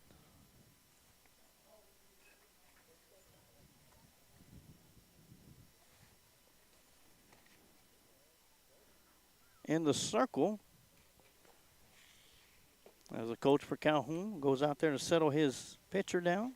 In the circle, as a coach for Calhoun goes out there to settle his pitcher down.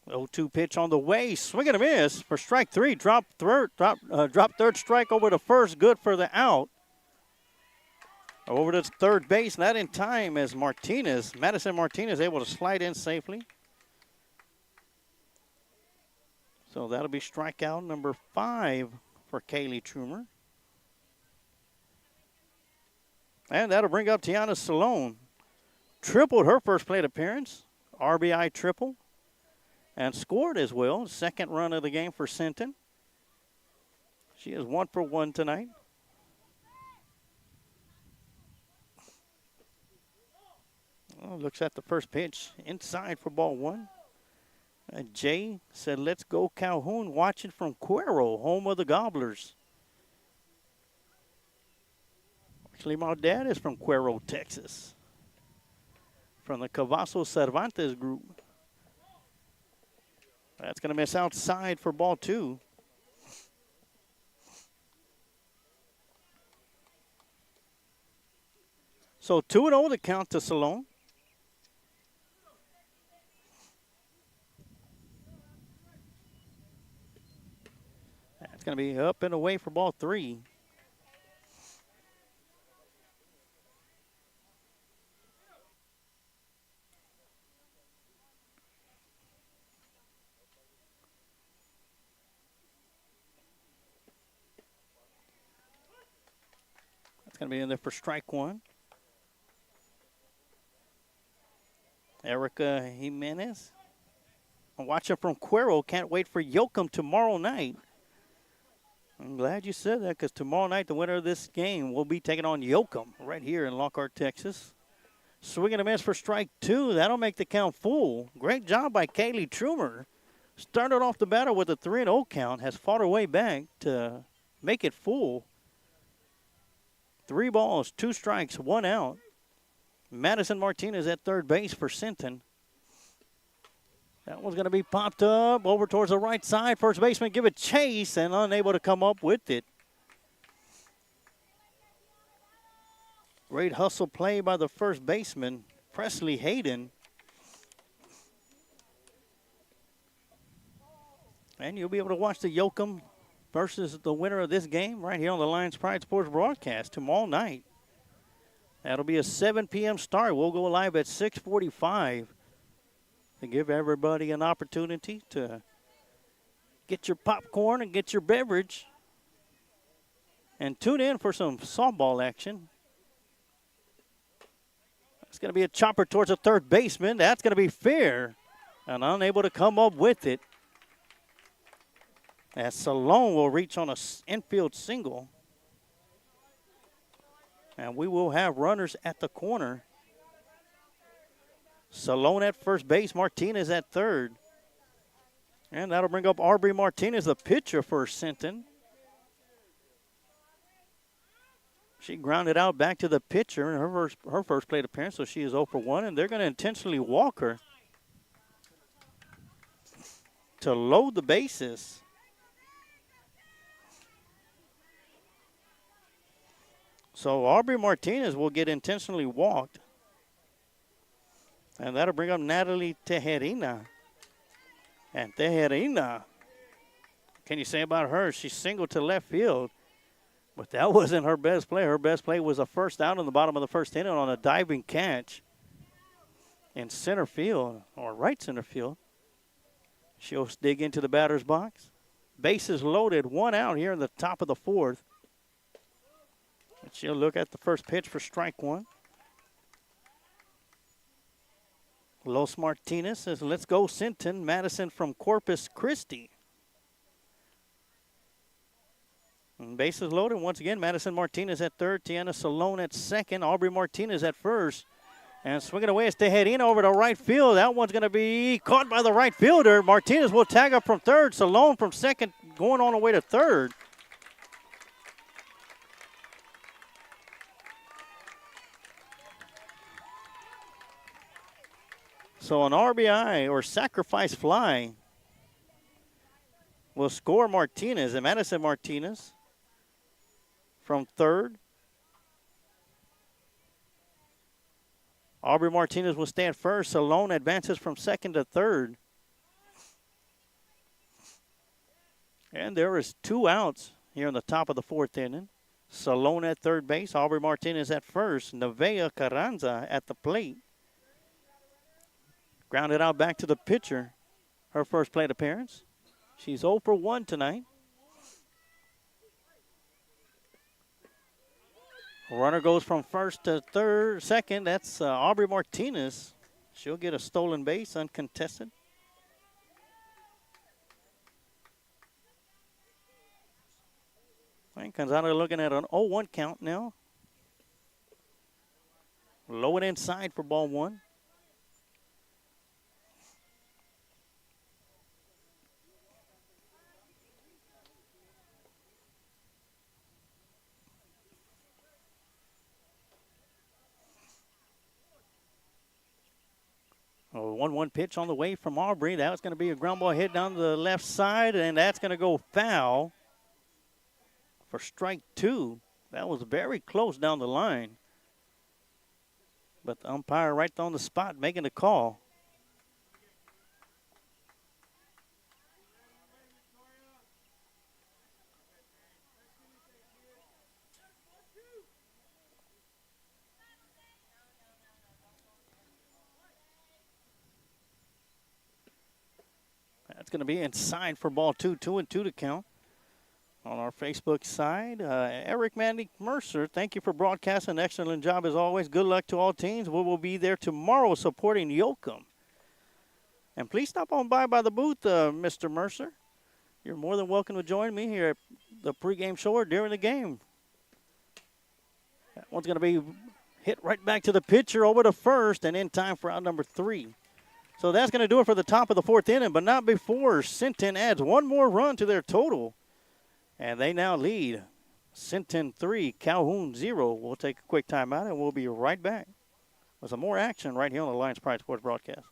The 0-2 pitch on the way, swing and a miss for strike 3. Drop third strike over to first, good for the out. Over to third base, not in time as Madison Martinez able to slide in safely. So that'll be strikeout number 5 for Kaylee Trumer. And that'll bring up Tiana Salone. Tripled her first plate appearance, RBI triple. And scored as well. Second run of the game for Sinton. She is 1 for 1 tonight. Oh, looks at the first pitch. Inside for ball 1. Jay said, let's go Calhoun. Watching from Cuero, home of the Gobblers. Actually, my dad is from Cuero, Texas. From the Cavazo Cervantes group. That's going to miss outside for ball 2. So 2-0 the count to Salone. That's going to be up and away for ball 3. Going to be in there for strike 1. Erica Jimenez. I'm watching from Cuero. Can't wait for Yoakum tomorrow night. I'm glad you said that because tomorrow night the winner of this game will be taking on Yoakum right here in Lockhart, Texas. Swing and a miss for strike 2. That'll make the count full. Great job by Kaylee Trumer. Started off the batter with a 3-0 count. Has fought her way back to make it full. 3 balls, 2 strikes, 1 out. Madison Martinez at third base for Sinton. That one's going to be popped up over towards the right side. First baseman give it chase and unable to come up with it. Great hustle play by the first baseman, Presley Hayden. And you'll be able to watch the Yoakum versus the winner of this game right here on the Lions Pride Sports broadcast tomorrow night. That'll be a 7 p.m. start. We'll go live at 6:45 to give everybody an opportunity to get your popcorn and get your beverage and tune in for some softball action. It's going to be a chopper towards the third baseman. That's going to be fair and unable to come up with it. As Salone will reach on an infield single. And we will have runners at the corner. Salone at first base, Martinez at third. And that'll bring up Aubrey Martinez, the pitcher for Sinton. She grounded out back to the pitcher in her first plate appearance, so she is 0 for 1, and they're going to intentionally walk her to load the bases. So Aubrey Martinez will get intentionally walked. And that'll bring up Natalie Tejerina. And Tejerina, can you say about her? She singled to left field. But that wasn't her best play. Her best play was a first out in the bottom of the first inning on a diving catch in center field, or right center field. She'll dig into the batter's box. Bases loaded, 1 out here in the top of the 4th. And she'll look at the first pitch for strike 1. Los Martinez says, let's go Sinton. Madison from Corpus Christi. And bases loaded once again. Madison Martinez at third. Tiana Salone at second. Aubrey Martinez at first. And swinging away is Tejerina over to right field. That one's going to be caught by the right fielder. Martinez will tag up from third. Salone from second going on the way to third. So an RBI or sacrifice fly will score Martinez, and Madison Martinez from third. Aubrey Martinez will stand first. Salone advances from second to third. And there is 2 outs here in the top of the 4th inning. Salone at third base. Aubrey Martinez at first. Nevaeh Carranza at the plate. Grounded out back to the pitcher. Her first plate appearance. She's 0 for 1 tonight. Runner goes from first to second. That's Aubrey Martinez. She'll get a stolen base, uncontested. And Gonzalez looking at an 0-1 count now. Low and inside for ball 1. A 1-1 pitch on the way from Aubrey. That was going to be a ground ball hit down the left side, and that's going to go foul for strike 2. That was very close down the line. But the umpire right on the spot making the call. That's going to be inside for ball 2, 2-2 to count. On our Facebook side, Eric Mandy Mercer, thank you for broadcasting. Excellent job as always. Good luck to all teams. We will be there tomorrow supporting Yoakum. And please stop on by the booth, Mr. Mercer. You're more than welcome to join me here at the pregame show or during the game. That one's going to be hit right back to the pitcher over to first and in time for out number 3. So that's going to do it for the top of the 4th inning, but not before Sinton adds 1 more run to their total. And they now lead Sinton 3, Calhoun 0. We'll take a quick timeout, and we'll be right back with some more action right here on the Lions Pride Sports broadcast.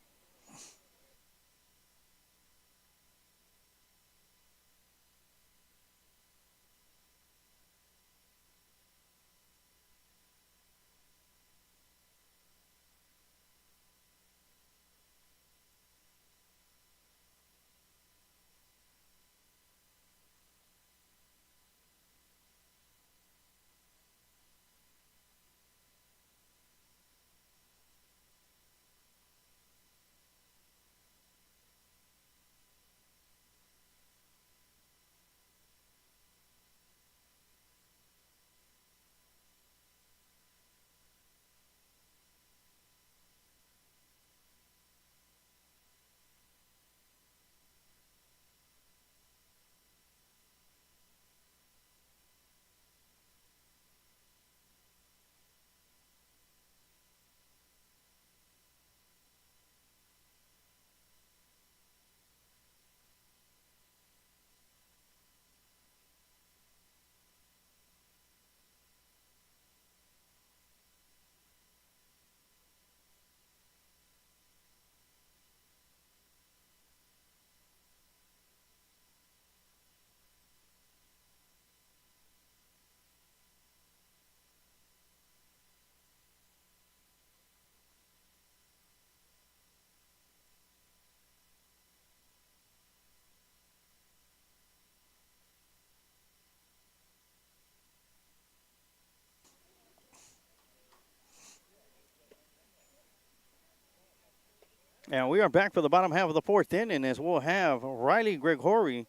And we are back for the bottom half of the fourth inning as we'll have Riley Gregory,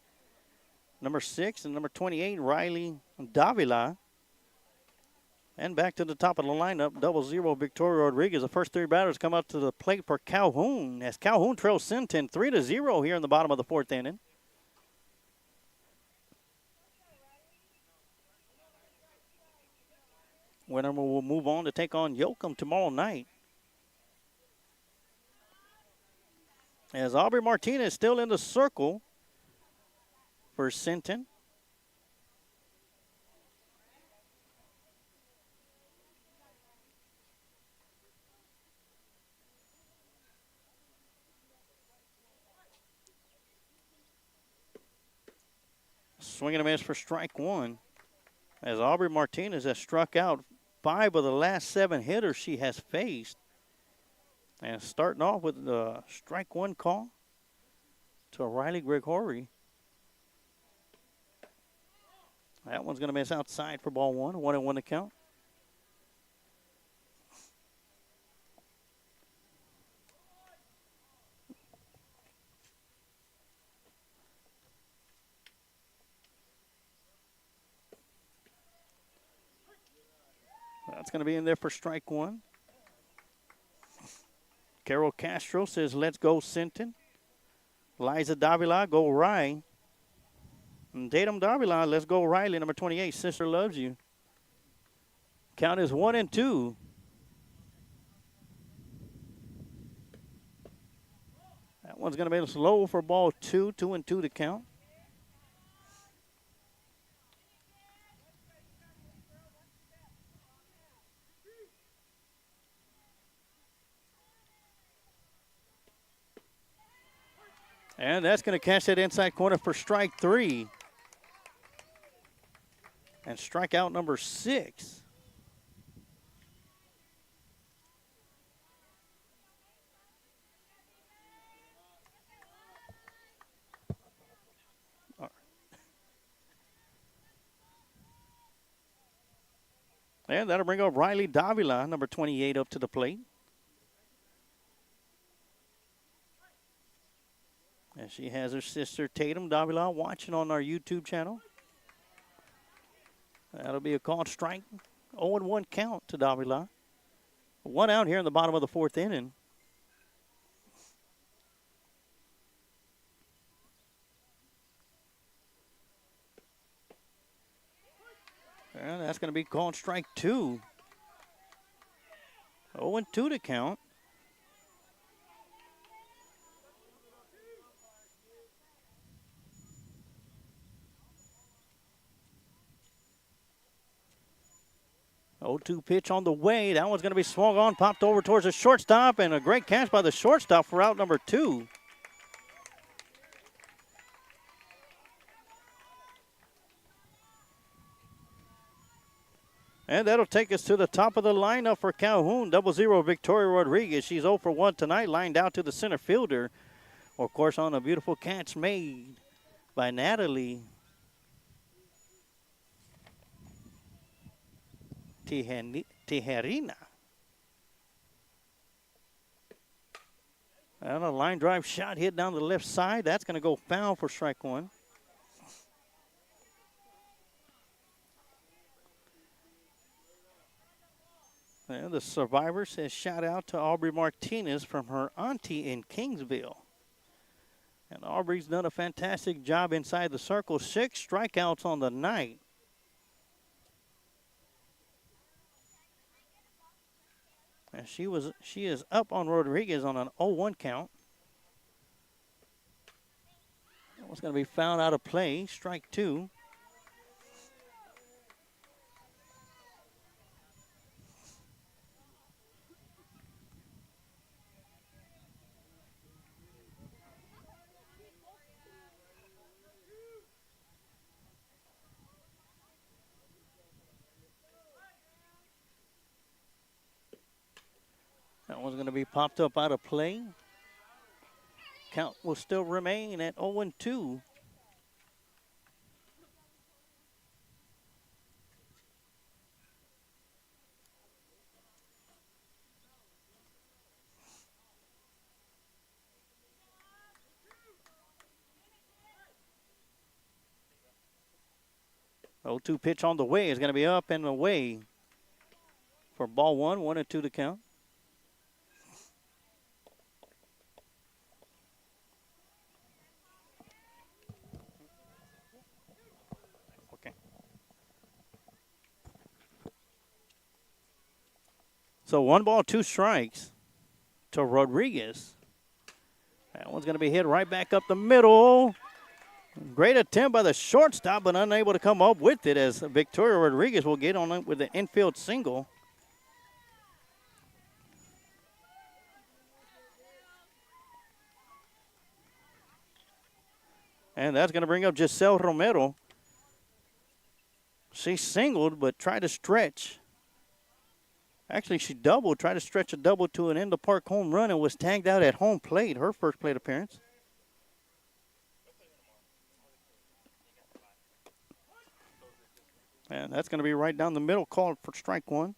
number 6, and number 28, Riley Davila. And back to the top of the lineup, 0-0 Victoria Rodriguez. The first three batters come up to the plate for Calhoun as Calhoun trails Sinton 3-0 here in the bottom of the fourth inning. Winner will move on to take on Yoakum tomorrow night. As Aubrey Martinez still in the circle for Sinton. Swing and a miss for strike one. As Aubrey Martinez has struck out 5 of the last 7 hitters she has faced. And starting off with the strike one call to Riley Gregory. That one's going to miss outside for ball one. 1-1 to count. That's going to be in there for strike one. Carol Castro says, let's go Sinton. Liza Davila, go Rye. And Tatum Davila, let's go Riley, number 28, Sister Loves You. Count is 1-2. That one's going to be slow for ball two. 2-2 to count. And that's going to catch that inside corner for strike 3. And strikeout number 6. And that'll bring up Riley Davila, number 28, up to the plate. And she has her sister Tatum Davila watching on our YouTube channel. That'll be a called strike. 0-1 count to Davila. 1 out here in the bottom of the fourth inning. And that's going to be called strike 2. 0-2 to count. Oh, 2 pitch on the way. That one's going to be swung on, popped over towards the shortstop, and a great catch by the shortstop for out number 2. And that'll take us to the top of the lineup for Calhoun. 0-0 Victoria Rodriguez. She's 0 for 1 tonight, lined out to the center fielder. Of course, on a beautiful catch made by Natalie Tijerina. And a line drive shot hit down the left side. That's going to go foul for strike 1. And the survivor says shout out to Aubrey Martinez from her auntie in Kingsville. And Aubrey's done a fantastic job inside the circle. 6 strikeouts on the night. And she is up on Rodriguez on an 0-1 count. That was going to be fouled out of play. Strike 2. That one's going to be popped up out of play. Count will still remain at 0-2. 0-2 pitch on the way is going to be up and away for ball one, 1-2 to count. Okay. So 1 ball, 2 strikes to Rodriguez. That one's going to be hit right back up the middle. Great attempt by the shortstop, but unable to come up with it as Victoria Rodriguez will get on it with the infield single. And that's going to bring up Giselle Romero. She singled, but tried to stretch. Actually, she doubled, tried to stretch a double to an end-of-park home run and was tagged out at home plate, her first plate appearance. And that's going to be right down the middle, called for strike one.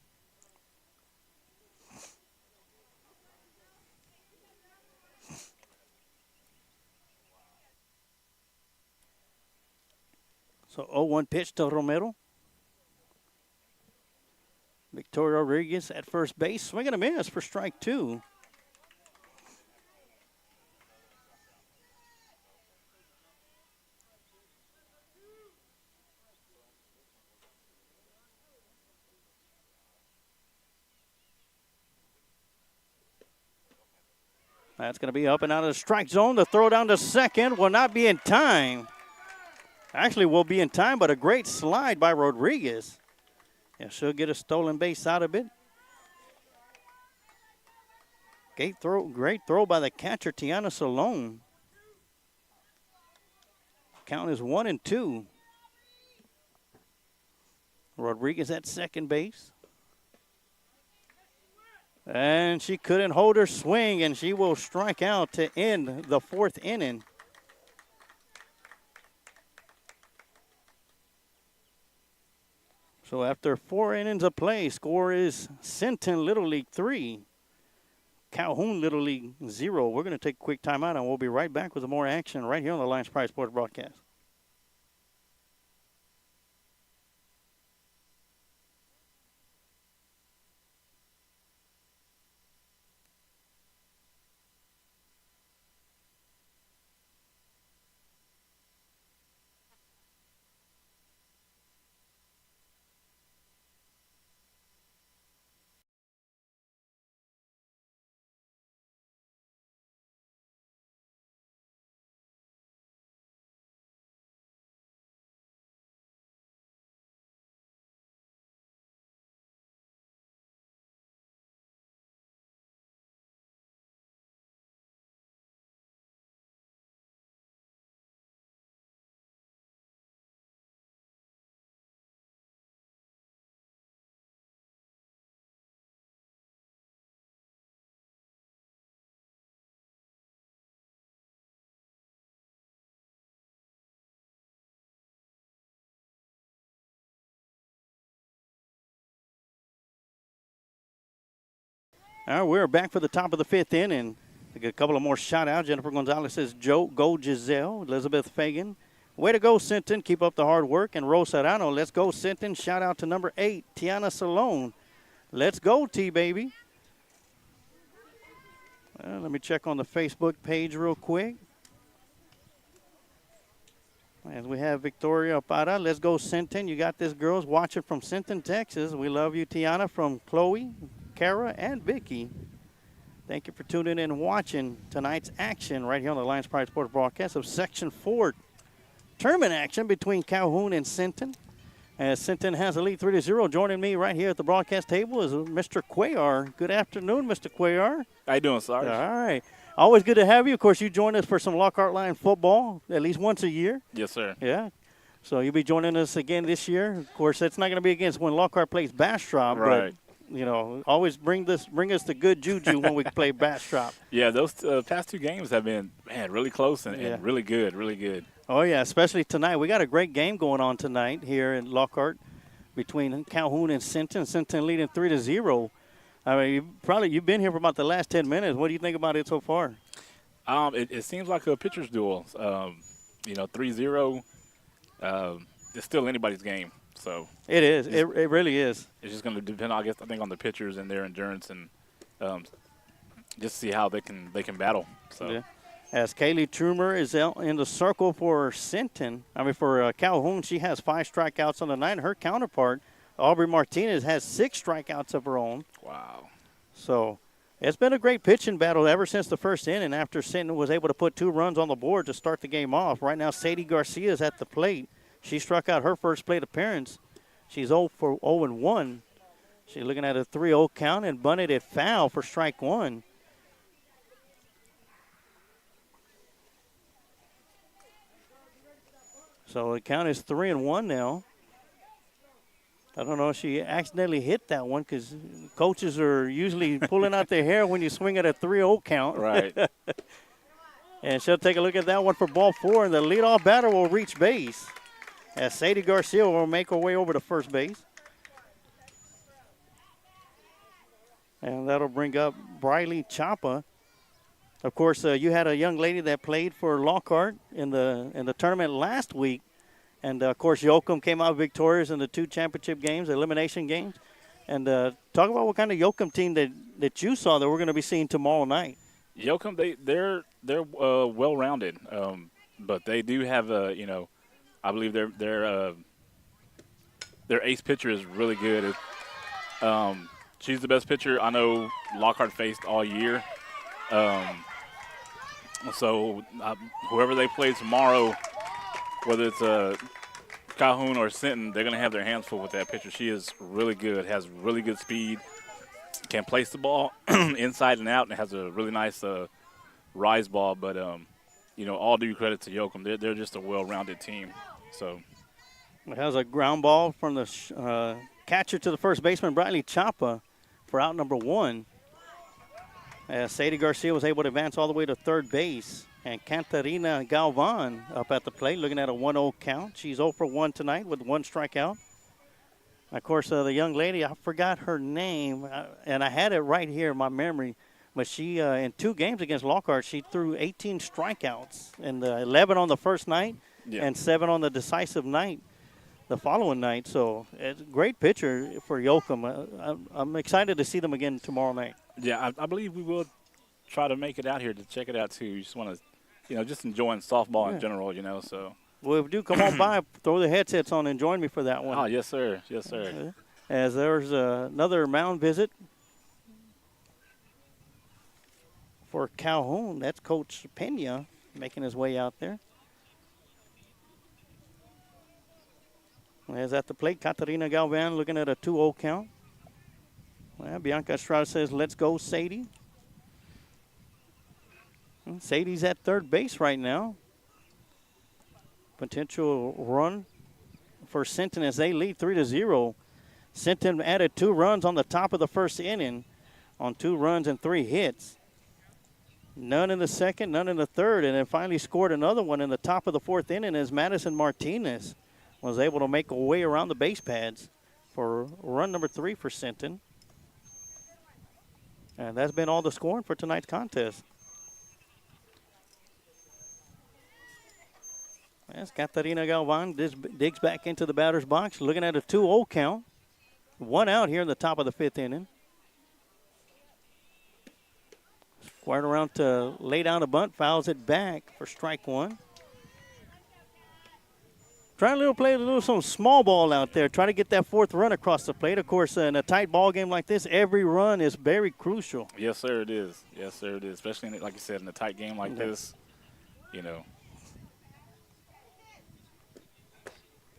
So 0-1 pitch to Romero. Victoria Rodriguez at first base, swinging a miss for strike two. That's going to be up and out of the strike zone. The throw down to second will not be in time. Actually, will be in time, but a great slide by Rodriguez. Yeah, she'll get a stolen base out of it. Great throw by the catcher, Tiana Salone. Count is 1-2. Rodriguez at second base. And she couldn't hold her swing, and she will strike out to end the fourth inning. So after 4 innings of play, score is Sinton Little League 3, Calhoun Little League 0. We're going to take a quick timeout, and we'll be right back with more action right here on the Lions Pride Sports broadcast. All right, we're back for the top of the fifth inning. We get a couple of more shout outs. Jennifer Gonzalez says, Joe, go Giselle. Elizabeth Fagan, way to go, Sinton. Keep up the hard work. And Rose Serrano, let's go, Sinton. Shout out to number 8, Tiana Salone. Let's go, T-Baby. Let me check on the Facebook page real quick. As we have Victoria Parra, let's go, Sinton. You got this, girls. Watching from Sinton, Texas. We love you, Tiana, from Chloe, Kara, and Vicky. Thank you for tuning in and watching tonight's action right here on the Lions Pride Sports broadcast of Section 4 tournament action between Calhoun and Sinton. As Sinton has a lead 3-0. Joining me right here at the broadcast table is Mr. Cuellar. Good afternoon, Mr. Cuellar. How you doing, Sarge? All right. Always good to have you. Of course, you join us for some Lockhart Lion football at least once a year. Yes, sir. Yeah. So you'll be joining us again this year. Of course, it's not going to be against when Lockhart plays Bastrop, Right. but you know, always bring us the good juju when we play Bastrop. Yeah, those past two games have been, man, really close and really good, really good. Oh, yeah, especially tonight. We got a great game going on tonight here in Lockhart between Calhoun and Sinton. Sinton leading 3-0. I mean, you've been here for about the last 10 minutes. What do you think about it so far? It seems like a pitcher's duel. 3-0. it's still anybody's game. So It is. It really is. it's just going to depend, I think, on the pitchers and their endurance and just see how they can battle. So. Yeah. As Kaylee Trumer is out in the circle for for Calhoun, she has 5 strikeouts on the night. Her counterpart, Aubrey Martinez, has 6 strikeouts of her own. Wow. So it's been a great pitching battle ever since the first inning after Sinton was able to put 2 runs on the board to start the game off. Right now, Sadie Garcia is at the plate. She struck out her first plate appearance. She's 0-1. She's looking at a 3-0 count and bunted it foul for strike 1. So the count is 3-1 now. I don't know if she accidentally hit that one because coaches are usually pulling out their hair when you swing at a 3-0 count. Right. And she'll take a look at that one for ball 4, and the leadoff batter will reach base as Sadie Garcia will make her way over to first base. And that'll bring up Briley Chapa. Of course, you had a young lady that played for Lockhart in the tournament last week. And, of course, Yoakum came out victorious in the 2 championship games, elimination games. And talk about what kind of Yoakum team that you saw that we're going to be seeing tomorrow night. Yoakum, they're well-rounded, but they do have I believe their ace pitcher is really good. She's the best pitcher I know Lockhart faced all year. So whoever they play tomorrow, whether it's Calhoun or Sinton, they're going to have their hands full with that pitcher. She is really good, has really good speed, can place the ball inside and out, and has a really nice rise ball. But, all due credit to Yoakum. They're just a well-rounded team. So it has a ground ball from the catcher to the first baseman, Briley Chapa, for out number 1. As Sadie Garcia was able to advance all the way to third base. And Cantarina Galvan up at the plate looking at a 1-0 count. She's 0-1 tonight with 1 strikeout. Of course, the young lady, I forgot her name, and I had it right here in my memory. But she, in 2 games against Lockhart, she threw 18 strikeouts, and 11 on the first night and 7 on the decisive night the following night. So it's a great pitcher for Yoakum. I'm excited to see them again tomorrow night. Yeah, I believe we will try to make it out here to check it out, too. You just want to, just enjoying softball in general, so. Well, if you do come on by, throw the headsets on and join me for that one. Oh, yes, sir. Yes, sir. As there's another mound visit for Calhoun. That's Coach Pena making his way out there. As at the plate, Catarina Galvan looking at a 2-0 count. Well, Bianca Estrada says, let's go, Sadie. And Sadie's at third base right now. Potential run for Sinton as they lead 3-0. Sinton added 2 runs on the top of the first inning on 2 runs and 3 hits. None in the second, none in the third, and then finally scored another one in the top of the 4th inning as Madison Martinez was able to make a way around the base pads for run number 3 for Sinton. And that's been all the scoring for tonight's contest. As Catarina Galvan digs back into the batter's box, looking at a 2-0 count. 1 out here in the top of the 5th inning. Squared around to lay down a bunt, fouls it back for strike 1. Trying to play some small ball out there. Try to get that 4th run across the plate. Of course, in a tight ball game like this, every run is very crucial. Yes, sir, it is. Yes, sir, it is. Especially, like you said, in a tight game like this,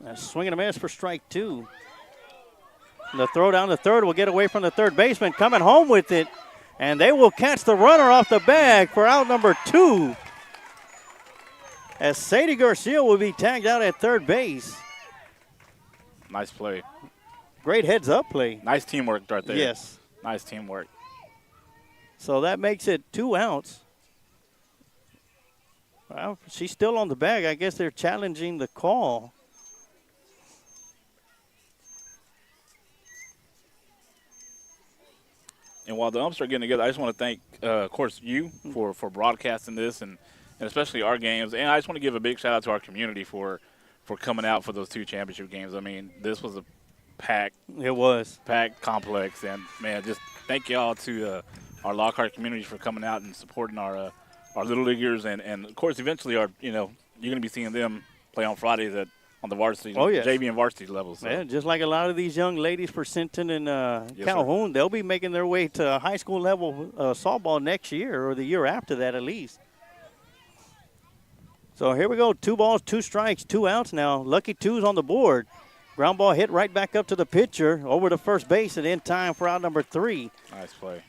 A swing and a miss for strike 2. The throw down the third will get away from the third baseman. Coming home with it. And they will catch the runner off the bag for out number 2. As Sadie Garcia will be tagged out at third base. Nice play. Great heads-up play. Nice teamwork right there. Yes. Nice teamwork. So that makes it 2 outs. Well, she's still on the bag. I guess they're challenging the call. And while the umps are getting together, I just want to thank, of course, you for broadcasting this and especially our games. And I just want to give a big shout-out to our community for for coming out for those 2 championship games. I mean, this was a packed complex, and man, just thank y'all to our Lockhart community for coming out and supporting our little leaguers, and of course, eventually you're going to be seeing them play on Fridays on the varsity, JV and varsity levels. So. Yeah, just like a lot of these young ladies for Sinton and Calhoun, they'll be making their way to high school level softball next year or the year after that at least. So here we go, 2 balls, 2 strikes, 2 outs now. Lucky 2's on the board. Ground ball hit right back up to the pitcher over to first base and in time for out number 3. Nice play.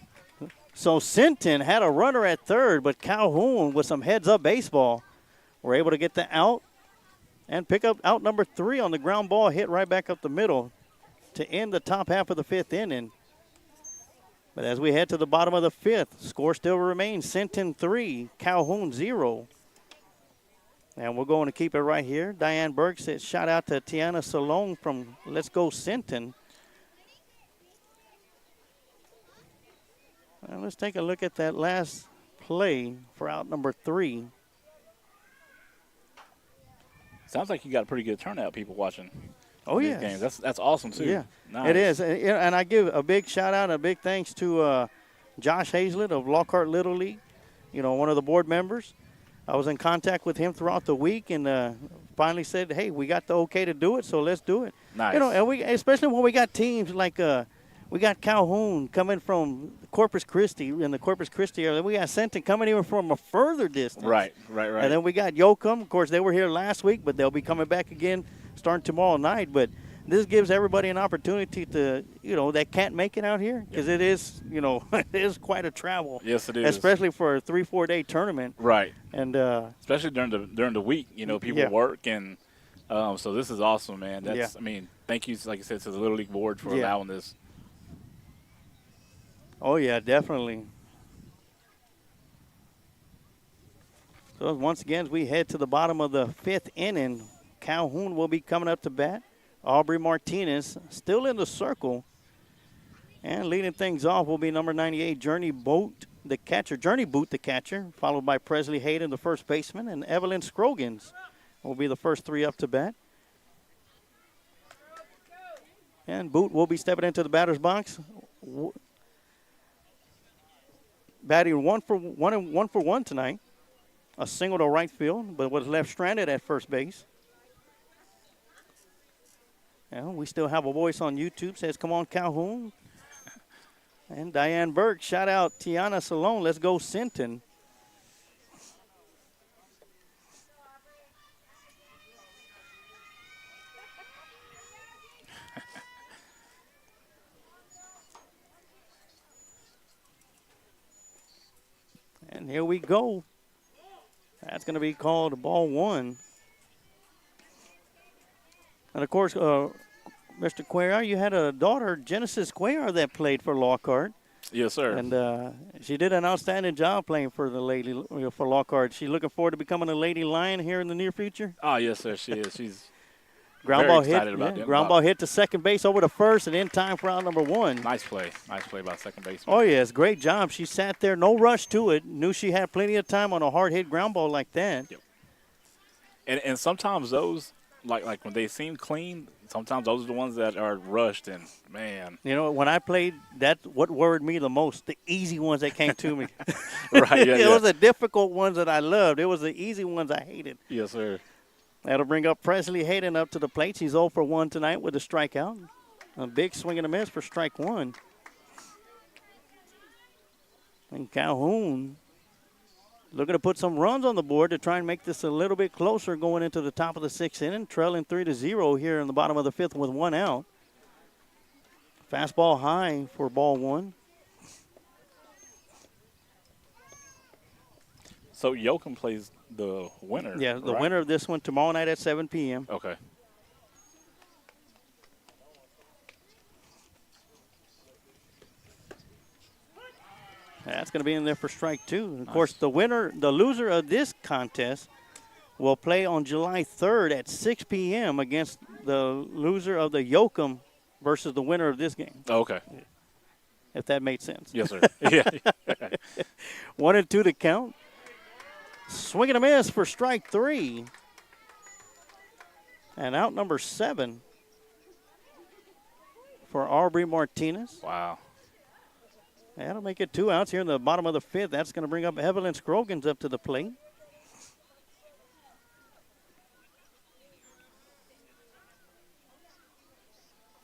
So Sinton had a runner at third, but Calhoun with some heads-up baseball were able to get the out and pick up out number 3 on the ground ball hit right back up the middle to end the top half of the 5th inning. But as we head to the bottom of the 5th, score still remains Sinton 3, Calhoun 0. And we're going to keep it right here. Diane Burke said shout out to Tiana Salone from Let's Go Sinton. And let's take a look at that last play for out number 3. Sounds like you got a pretty good turnout, people watching. Oh, these yeah. games. That's awesome, too. Yeah, nice. It is. And I give a big shout-out, a big thanks to Josh Hazlett of Lockhart Little League, one of the board members. I was in contact with him throughout the week and finally said, hey, we got the okay to do it, so let's do it. Nice. And we, especially when we got teams like we got Calhoun coming from Corpus Christi in the Corpus Christi area. We got Sinton coming even from a further distance. Right. And then we got Yoakum. Of course, they were here last week, but they'll be coming back again starting tomorrow night. But this gives everybody an opportunity to, that can't make it out here because it is, it is quite a travel. Yes, it is. Especially for a 3-4 day tournament. Right. And especially during the week, people work and so this is awesome, man. That's I mean, thank you, like I said, to the Little League board for allowing this. Oh, yeah, definitely. So once again, as we head to the bottom of the 5th inning, Calhoun will be coming up to bat. Aubrey Martinez still in the circle. And leading things off will be number 98, Journey Boot, the catcher, followed by Presley Hayden, the first baseman, and Evelyn Scroggins will be the first 3 up to bat. And Boot will be stepping into the batter's box. Batting 1 for 1 tonight. A single to right field, but was left stranded at first base. And we still have a voice on YouTube says, come on, Calhoun. And Diane Burke, shout out Tiana Salone, Let's Go Sinton. And here we go. That's going to be called ball 1. And, of course, Mr. Cuellar, you had a daughter, Genesis Cuellar, that played for Lockhart. Yes, sir. And she did an outstanding job playing for the lady for Lockhart. She looking forward to becoming a Lady Lion here in the near future? Oh, yes, sir, she is. She's ground very ball excited hit, about that. ground ball hit to second base over to first and in time for out number 1. Nice play by second baseman. Oh, yes, great job. She sat there, no rush to it. Knew she had plenty of time on a hard hit ground ball like that. Yep. And sometimes those, like when they seem clean, sometimes those are the ones that are rushed. And man, when I played, that's what worried me the most. The easy ones that came to me. Right. Yeah, it was the difficult ones that I loved. It was the easy ones I hated. Yes, sir. That'll bring up Presley Hayden up to the plate. She's 0 for 1 tonight with a strikeout. A big swing and a miss for strike 1. And Calhoun looking to put some runs on the board to try and make this a little bit closer going into the top of the 6th inning, trailing 3-0 here in the bottom of the 5th with 1 out. Fastball high for ball 1. So Yoakum plays the winner. Yeah, the right? winner of this one tomorrow night at 7 p.m. Okay. That's going to be in there for strike 2. Of course, the loser of this contest will play on July 3rd at 6 p.m. against the loser of the Yoakum versus the winner of this game. Okay. If that made sense. Yes, sir. Yeah. 1-2 to count. Swing and a miss for strike 3. And out number 7 for Aubrey Martinez. Wow. That'll make it 2 outs here in the bottom of the 5th. That's going to bring up Evelyn Scroggins up to the plate.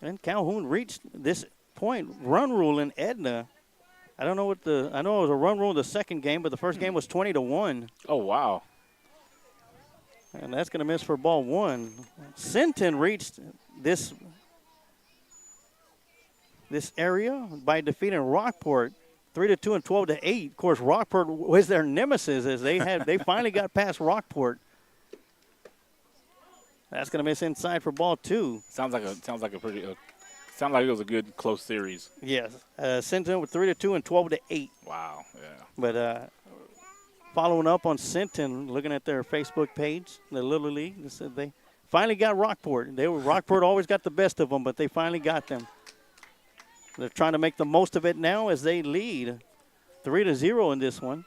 And Calhoun reached this point run rule in Edna. I don't know what I know it was a run rule in the second game, but the first game was 20-1. Oh, wow. And that's going to miss for ball 1. Sinton reached this area by defeating Rockport 3-2 and 12-8. Of course, Rockport was their nemesis as they finally got past Rockport. That's going to miss inside for ball 2. Sounds like it was a good close series. Yes, Sinton with 3-2 and 12-8. Wow. Yeah. But following up on Sinton, looking at their Facebook page, the Little League, they said they finally got Rockport. Rockport always got the best of them, but they finally got them. They're trying to make the most of it now as they lead 3-0 in this one.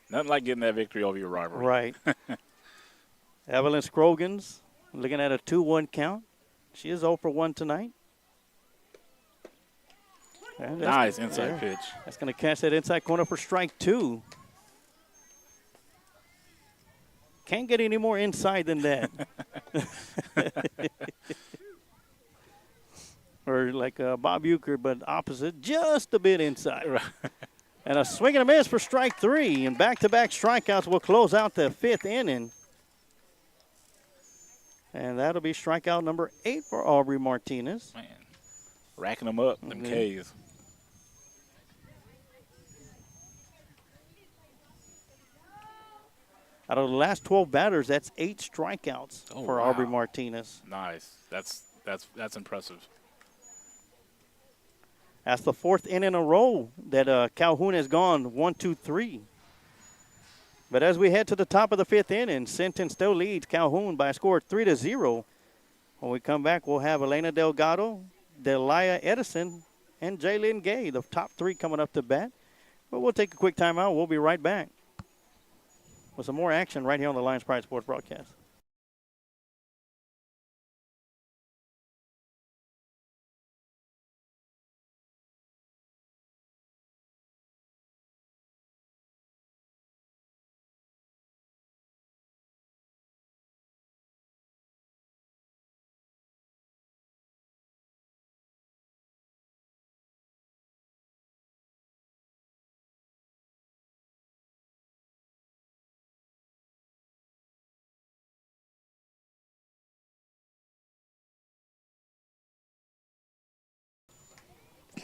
Nothing like getting that victory over your rival. Right. Evelyn Scroggins looking at a 2-1 count. She is 0 for 1 tonight. Nice inside pitch. That's going to catch that inside corner for strike 2. Can't get any more inside than that. Or like Bob Euchre, but opposite, just a bit inside. And a swing and a miss for strike 3. And back-to-back strikeouts will close out the 5th inning. And that'll be strikeout number 8 for Aubrey Martinez. Man, racking them up, them Ks. Out of the last 12 batters, that's 8 strikeouts for Aubrey Martinez. Nice. That's impressive. That's the 4th inning in a row that Calhoun has gone 1, 2, 3. But as we head to the top of the 5th inning, Sinton still leads Calhoun by a score of 3-0. When we come back, we'll have Elena Delgado, Delia Edison, and Jaylyn Gay, the top 3 coming up to bat. But we'll take a quick timeout. We'll be right back with some more action right here on the Lions Pride Sports broadcast.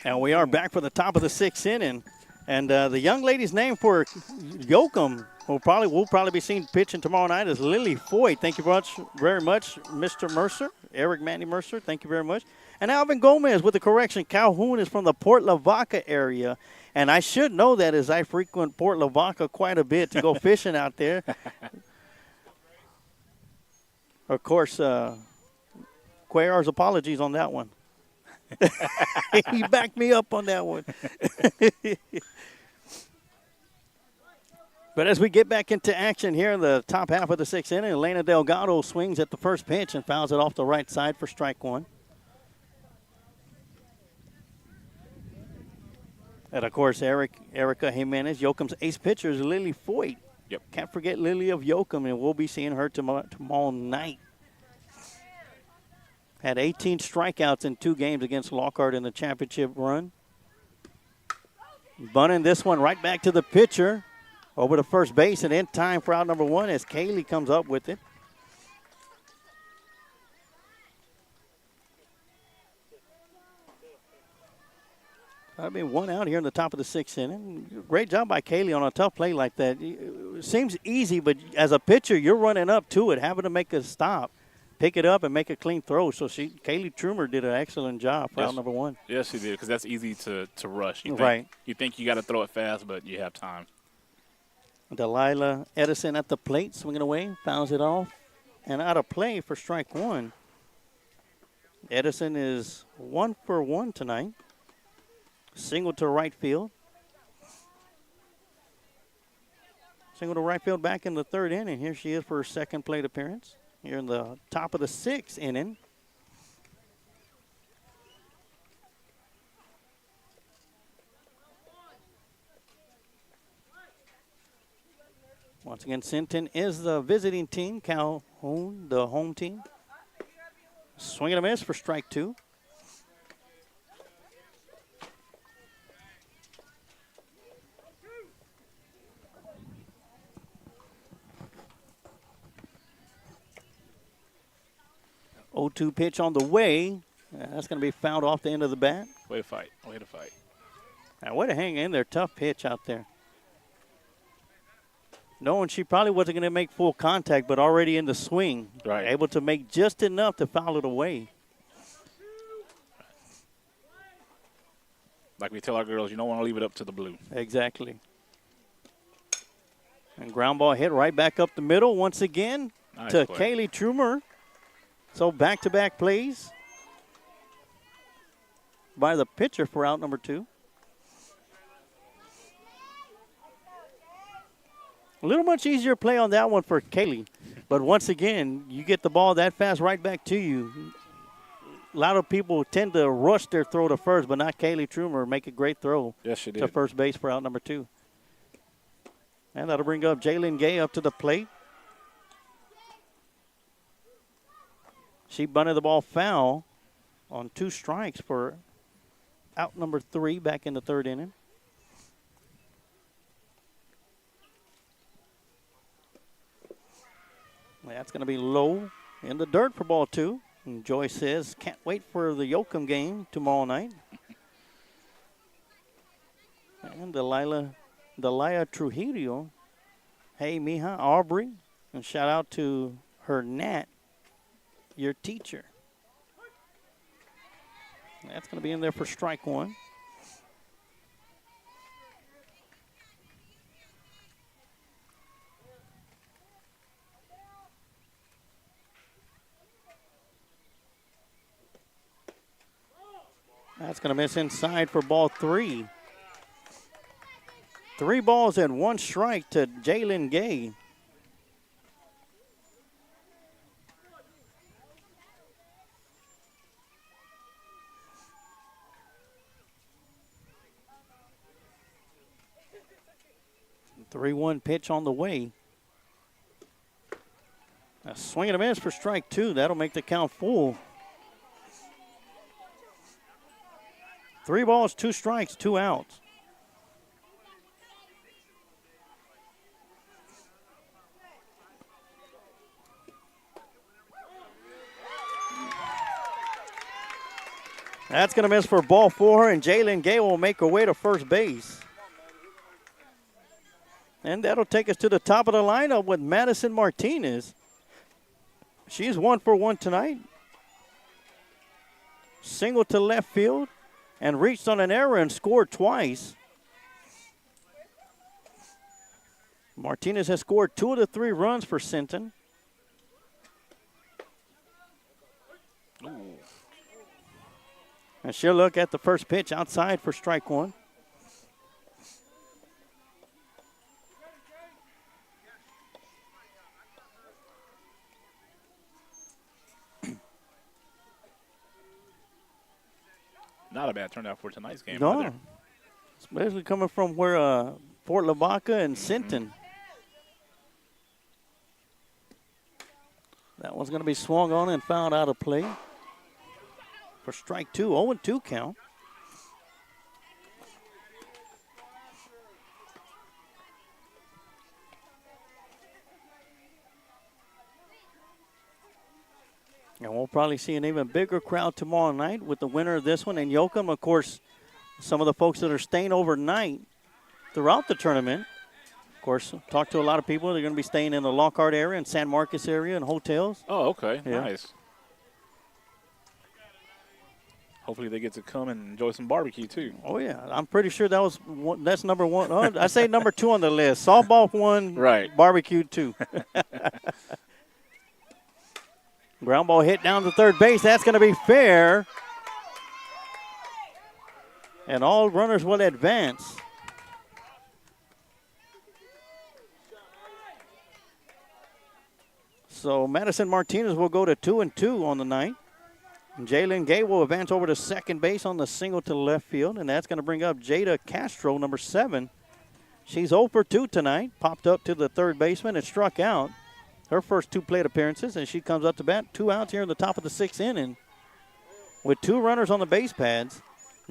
And we are back for the top of the 6th inning. And the young lady's name for Yoakum will probably be seen pitching tomorrow night is Lily Foyt. Thank you very much, Mr. Mercer, Eric Manny Mercer. Thank you very much. And Alvin Gomez with the correction. Calhoun is from the Port Lavaca area. And I should know that as I frequent Port Lavaca quite a bit to go fishing out there. Of course, Cuellar's apologies on that one. He backed me up on that one. But as we get back into action here in the top half of the 6th inning, Elena Delgado swings at the first pitch and fouls it off the right side for strike 1. And, of course, Erica Jimenez, Yoakum's ace pitcher, is Lily Foyt. Yep. Can't forget Lily of Yoakum, and we'll be seeing her tomorrow night. Had 18 strikeouts in 2 games against Lockhart in the championship run. Bunting this one right back to the pitcher over to first base and in time for out number 1 as Kaylee comes up with it. I mean, 1 out here in the top of the 6th inning. Great job by Kaylee on a tough play like that. It seems easy, but as a pitcher, you're running up to it, having to make a stop, pick it up, and make a clean throw. So Kaylee Trumer did an excellent job for out number 1. Yes, she did, because that's easy to rush. You think you got to throw it fast, but you have time. Delilah Edison at the plate, swinging away, fouls it off, and out of play for strike 1. Edison is 1 for 1 tonight. Single to right field. Single to right field back in the 3rd inning. Here she is for her 2nd plate appearance. here in the top of the 6th inning. Once again, Sinton is the visiting team. Calhoun, the home team. Swing and a miss for strike 2. Oh, 2 pitch on the way. That's going to be fouled off the end of the bat. Way to fight. Way to fight. Now, way to hang in there. Tough pitch out there. Knowing she probably wasn't going to make full contact, but already in the swing. Right. Able to make just enough to foul it away. Like we tell our girls, you don't want to leave it up to the blue. Exactly. And ground ball hit right back up the middle once again Nice to play. Kaylee Trumer. So back-to-back plays by the pitcher for out number 2. A little much easier play on that one for Kaylee. But once again, you get the ball that fast right back to you. A lot of people tend to rush their throw to first, but not Kaylee Trumer. Make a great throw Yes, she to did. first base for out number 2. And that'll bring up Jalen Gay up to the plate. She bunted the ball foul on 2 strikes for out number 3 back in the 3rd inning. That's going to be low in the dirt for ball 2. And Joy says, can't wait for the Yoakum game tomorrow night. And Delia Trujillo. Hey, Mija, Aubrey. And shout out to her Nat, your teacher. That's going to be in there for strike 1. That's going to miss inside for ball 3. 3 balls and 1 strike to Jalen Gay. The 3-1 pitch on the way. A swing and a miss for strike 2. That'll make the count full. 3 balls, 2 strikes, 2 outs. That's going to miss for ball 4, and Jalen Gay will make her way to first base. And that'll take us to the top of the lineup with Madison Martinez. She's 1 for 1 tonight. Single to left field. And reached on an error and scored twice. Martinez has scored 2 of the 3 runs for Sinton. Ooh. And she'll look at the first pitch outside for strike 1. Not a bad turnout for tonight's game. No, either. especially coming from where Fort Lavaca and Sinton. That one's going to be swung on and fouled out of play for strike 2. 0-2 count. And we'll probably see an even bigger crowd tomorrow night with the winner of this one. And Yoakum, of course, some of the folks that are staying overnight throughout the tournament. Of course, talked to a lot of people. They're going to be staying in the Lockhart area and San Marcos area and hotels. Oh, okay. Yeah. Nice. Hopefully they get to come and enjoy some barbecue, too. Oh, yeah. I'm pretty sure that's number 1. Oh, I say number 2 on the list. Softball 1, Right. barbecue 2. Ground ball hit down to third base. That's going to be fair. And all runners will advance. So Madison Martinez will go to 2-2 on the night. Jalen Gay will advance over to second base on the single to left field, and that's going to bring up Jada Castro, number 7. She's 0 for 2 tonight, popped up to the third baseman and struck out her first 2 plate appearances, and she comes up to bat. 2 outs here in the top of the 6th inning with 2 runners on the base pads.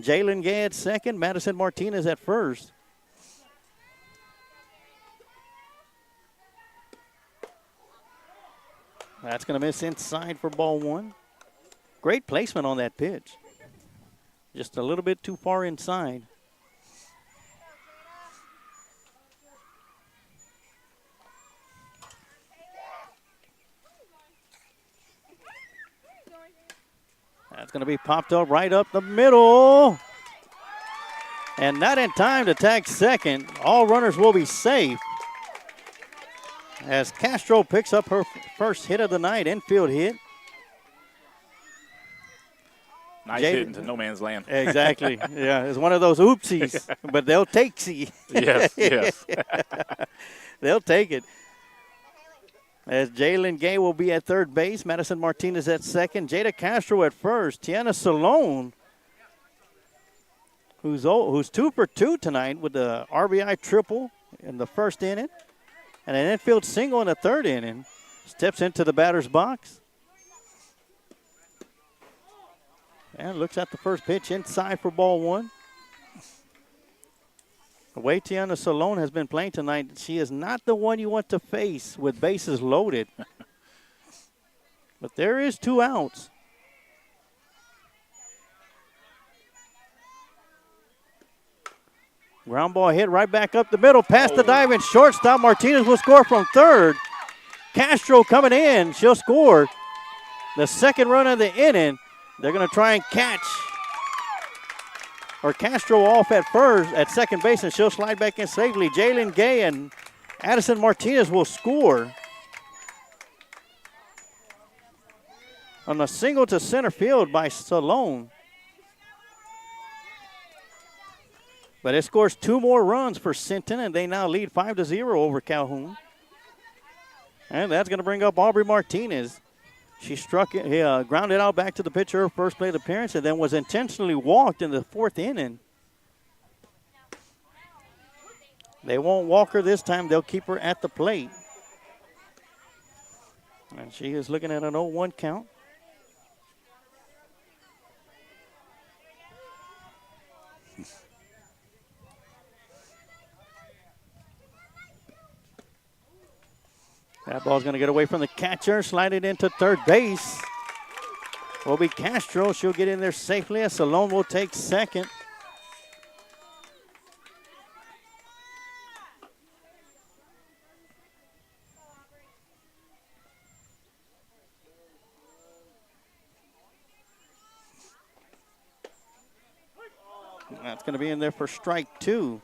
Jalen Gay at second, Madison Martinez at first. That's going to miss inside for ball 1. Great placement on that pitch. Just a little bit too far inside. That's going to be popped up right up the middle. And not in time to tag second. All runners will be safe as Castro picks up her first hit of the night, infield hit. Nice hit into no man's land. Exactly. Yeah, it's one of those oopsies, but they'll take it. Yes, yes. They'll take it. As Jalen Gay will be at third base, Madison Martinez at second, Jada Castro at first, Tiana Salone, who's 2 for 2 tonight with the RBI triple in the first inning, and an infield single in the third inning, steps into the batter's box. And looks at the first pitch inside for ball 1. The way Tiana Salone has been playing tonight, she is not the one you want to face with bases loaded. But there is 2 outs. Ground ball hit right back up the middle, past the diving shortstop. Martinez will score from third. Castro coming in, she'll score the second run of the inning. They're going to try and catch Castro off at second base, and she'll slide back in safely. Jalen Gay and Addison Martinez will score on a single to center field by Salone. But it scores 2 more runs for Sinton, and they now lead 5-0 over Calhoun. And that's going to bring up Aubrey Martinez. She struck it, grounded out back to the pitcher, her first plate appearance, and then was intentionally walked in the 4th inning. They won't walk her this time. They'll keep her at the plate. And she is looking at an 0-1 count. That ball's going to get away from the catcher, slide it into third base. Will be Castro. She'll get in there safely as Salone will take second. That's going to be in there for strike 2.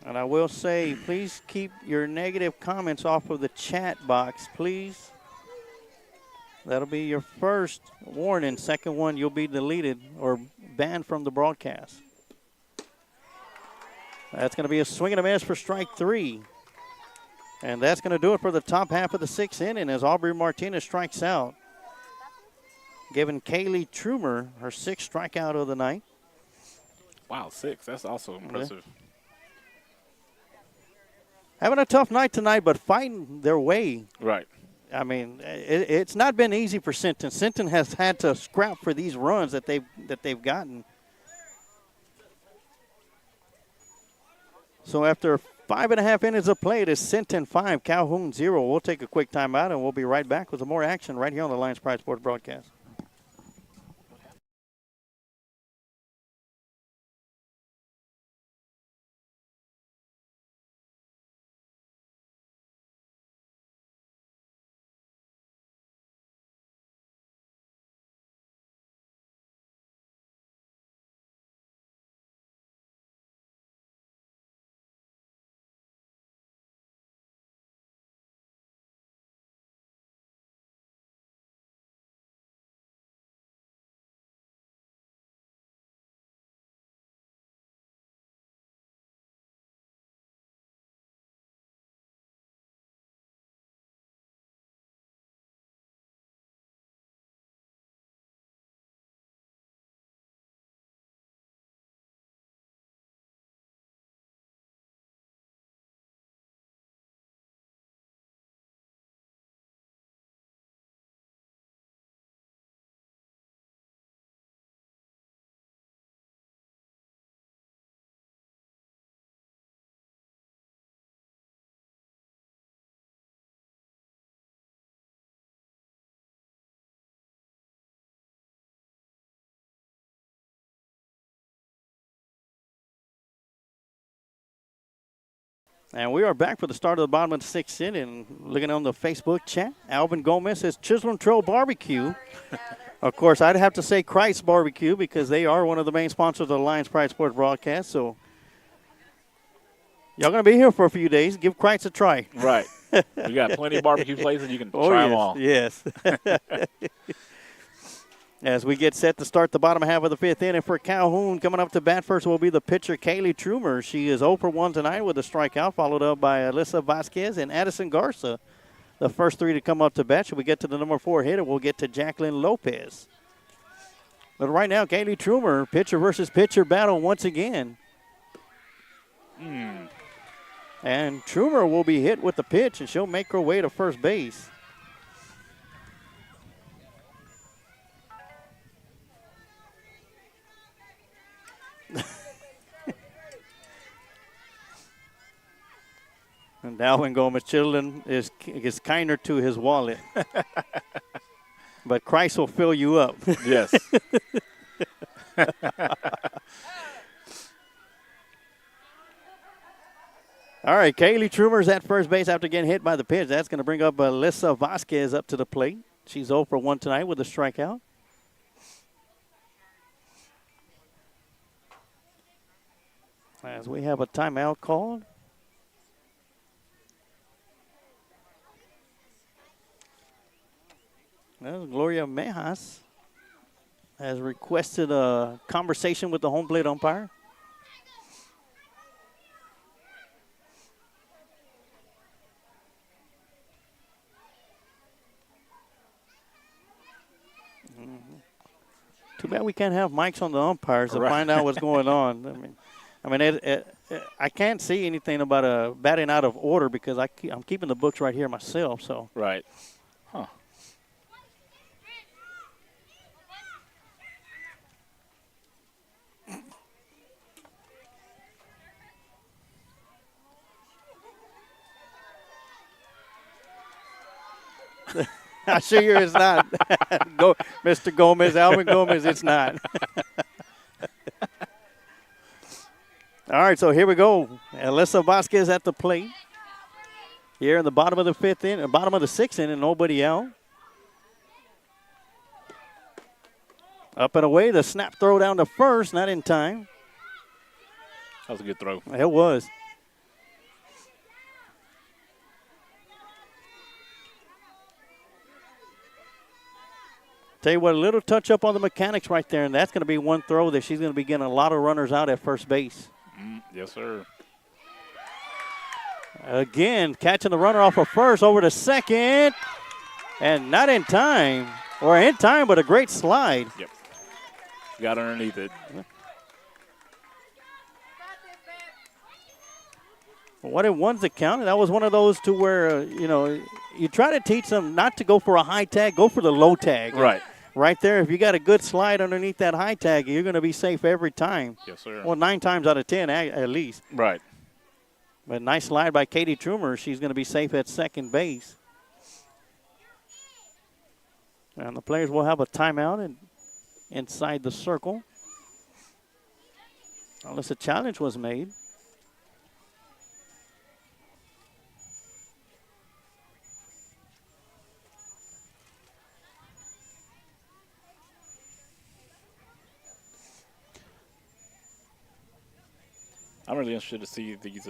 And I will say, please keep your negative comments off of the chat box, please. That'll be your first warning. Second one, you'll be deleted or banned from the broadcast. That's going to be a swing and a miss for strike 3. And that's going to do it for the top half of the 6th inning as Aubrey Martinez strikes out, giving Kaylee Trumer her 6th strikeout of the night. Wow, 6. That's also impressive. Yeah. Having a tough night tonight, but fighting their way. Right. I mean, it's not been easy for Sinton. Sinton has had to scrap for these runs that they've gotten. So after 5.5 innings of play, it is Sinton 5, Calhoun 0. We'll take a quick timeout, and we'll be right back with some more action right here on the Lions Pride Sports broadcast. And we are back for the start of the bottom of the 6th inning. Looking on the Facebook chat, Alvin Gomez says Chisholm Trail Barbecue. Of course, I'd have to say Christ Barbecue because they are one of the main sponsors of the Lions Pride Sports broadcast. So y'all going to be here for a few days. Give Christ a try. Right. We got plenty of barbecue places. You can Oh, try yes, them all. yes. As we get set to start the bottom half of the 5th inning for Calhoun, coming up to bat first will be the pitcher, Kaylee Trumer. She is 0 for 1 tonight with a strikeout, followed up by Alyssa Vasquez and Addison Garza. The first 3 to come up to bat. Should we get to the number 4 hitter, we'll get to Jacqueline Lopez. But right now, Kaylee Trumer, pitcher versus pitcher battle once again. And Trumer will be hit with the pitch, and she'll make her way to first base. And Alvin Gomez Children is kinder to his wallet. But Christ will fill you up. Yes. All right, Kaylee Trumer's at first base after getting hit by the pitch. That's going to bring up Alyssa Vasquez up to the plate. She's 0 for 1 tonight with a strikeout. As we have a timeout called. Well, Gloria Mejas has requested a conversation with the home plate umpire. Too bad we can't have mics on the umpires to find out what's going on. I mean, I can't see anything about a batting out of order because I'm keeping the books right here myself. So Right. Huh. I assure you it's not. Go, Mr. Gomez, Alvin Gomez, it's not. All right, so here we go. Alyssa Vasquez at the plate. Here in the bottom of the 5th inning, bottom of the 6th inning, nobody out. Up and away, the snap throw down to first, not in time. That was a good throw. It was. Tell you what, a little touch up on the mechanics right there, and that's going to be one throw that she's going to be getting a lot of runners out at first base. Yes, sir. Again, catching the runner off of first over to second, and not in time, or in time, but a great slide. Yep. Got underneath it. What it one's the count. That was one of those to where, you try to teach them not to go for a high tag, go for the low tag. Right. Right there, if you got a good slide underneath that high tag, you're going to be safe every time. Yes, sir. Well, 9 times out of 10 at least. Right. But nice slide by Katie Trumer. She's going to be safe at second base. And the players will have a timeout inside the circle. Unless a challenge was made. I'm really interested to see these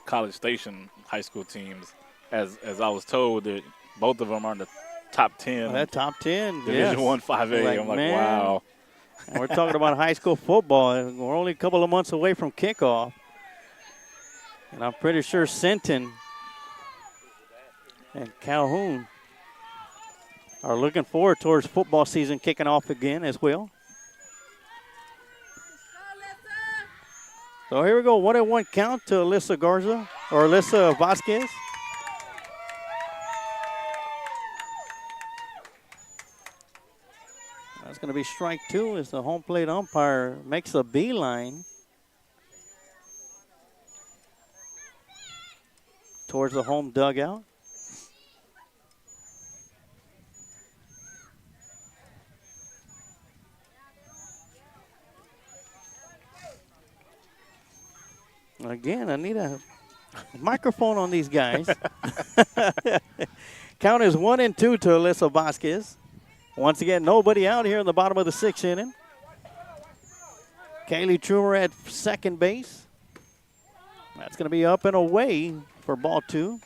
College Station high school teams. As I was told that both of them are in the top 10. That top 10, Division yes. 1 5A. I'm like, man. wow. And we're talking about high school football. We're only a couple of months away from kickoff. And I'm pretty sure Sinton and Calhoun are looking forward towards football season kicking off again as well. So here we go. 1-1 count to Alyssa Garza, or Alyssa Vasquez. That's going to be strike 2 as the home plate umpire makes a beeline towards the home dugout. Again, I need a microphone on these guys. Count is 1-2 to Alyssa Vasquez. Once again, nobody out here in the bottom of the 6th inning. Kaylee Trumer at second base. That's going to be up and away for ball 2.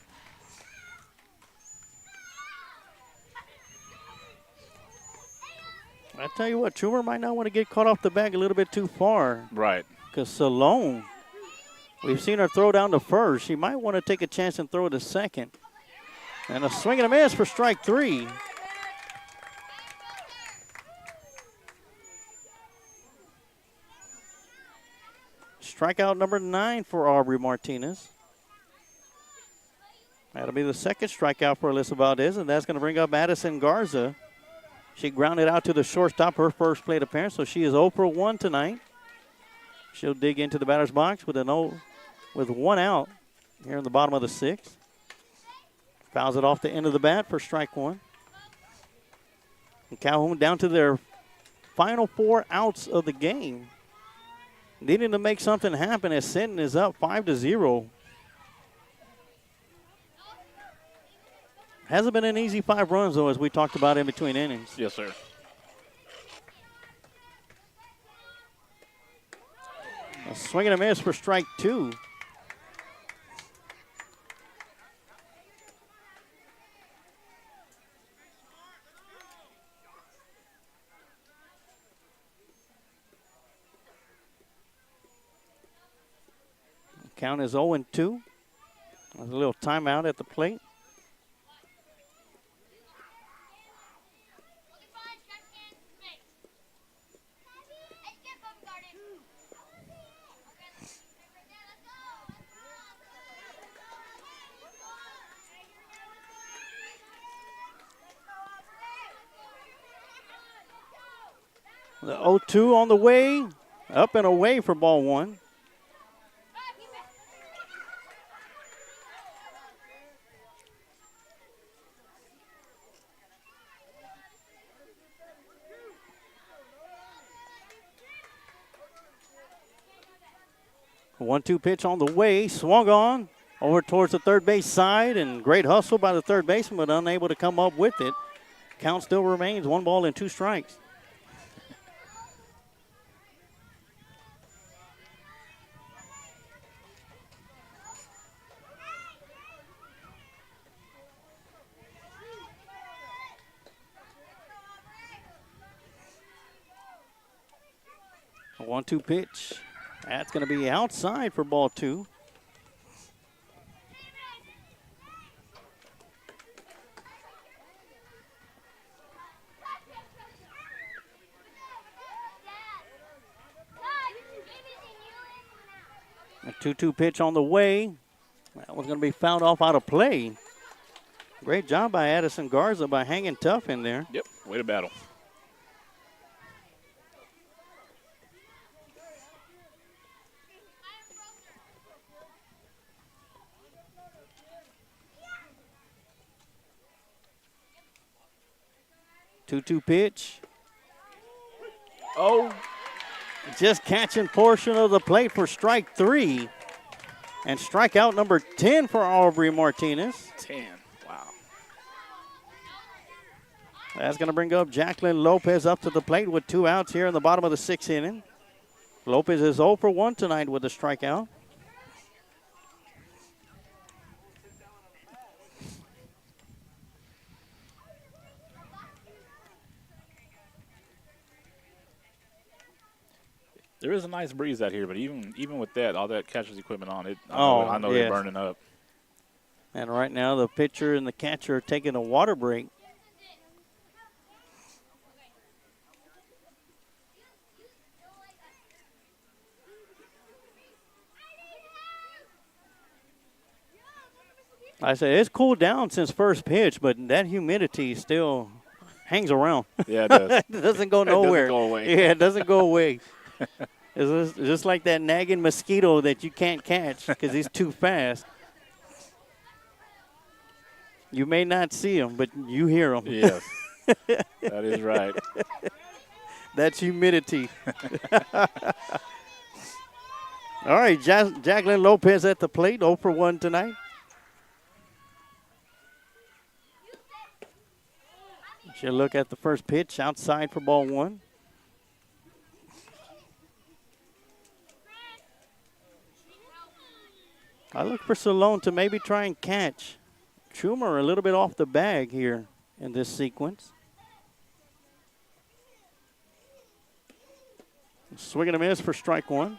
I tell you what, Trumer might not want to get caught off the bag a little bit too far. Right. Because Salone, we've seen her throw down to first. She might want to take a chance and throw to second. And a swing and a miss for strike 3. Strikeout number 9 for Aubrey Martinez. That'll be the second strikeout for Alyssa Valdez, and that's going to bring up Addison Garza. She grounded out to the shortstop, her first plate appearance, so she is 0 for 1 tonight. She'll dig into the batter's box with with 1 out here in the bottom of the 6th. Fouls it off the end of the bat for strike 1. And Calhoun down to their final 4 outs of the game. Needing to make something happen as Sinton is up 5-0. Hasn't been an easy 5 runs, though, as we talked about in between innings. Yes, sir. A swing and a miss for strike 2. Count is 0-2. There's a little timeout at the plate. The 0-2 on the way, up and away for ball 1. A 1-2 pitch on the way, swung on over towards the third base side, and great hustle by the third baseman, but unable to come up with it. Count still remains 1 ball and 2 strikes. A 1-2 pitch. That's going to be outside for ball 2. A 2-2 pitch on the way. That was going to be fouled off out of play. Great job by Addison Garza by hanging tough in there. Yep, way to battle. Two-two pitch. Oh. Just catching portion of the plate for strike 3. And strikeout number 10 for Aubrey Martinez. 10, wow. That's going to bring up Jacqueline Lopez up to the plate with 2 outs here in the bottom of the 6th inning. Lopez is 0 for 1 tonight with a strikeout. There is a nice breeze out here, but even with that, all that catcher's equipment on it, I know yes. they're burning up. And right now the pitcher and the catcher are taking a water break. I say it's cooled down since first pitch, but that humidity still hangs around. Yeah, it does. It doesn't go nowhere. It doesn't go away. Yeah, it doesn't go away. It's just like that nagging mosquito that you can't catch because he's too fast. You may not see him, but you hear him. Yes, that is right. That's humidity. All right, Jacqueline Lopez at the plate, 0 for 1 tonight. She'll look at the first pitch outside for ball 1. I look for Salone to maybe try and catch Trumer a little bit off the bag here in this sequence. Swing and a miss for strike 1.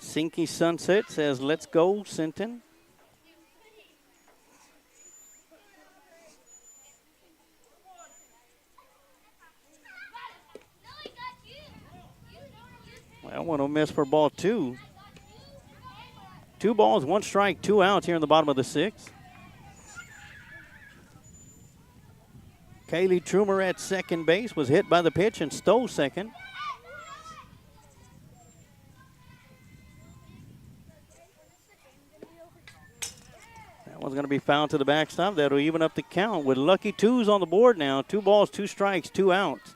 Sinky Sunset says, let's go, Sinton. Well, one will miss for ball 2. 2 balls, 1 strike, 2 outs here in the bottom of the 6th. Kaylee Trumer at second base was hit by the pitch and stole second. That one's going to be fouled to the backstop. That'll even up the count with lucky 2s on the board now. 2 balls, 2 strikes, 2 outs.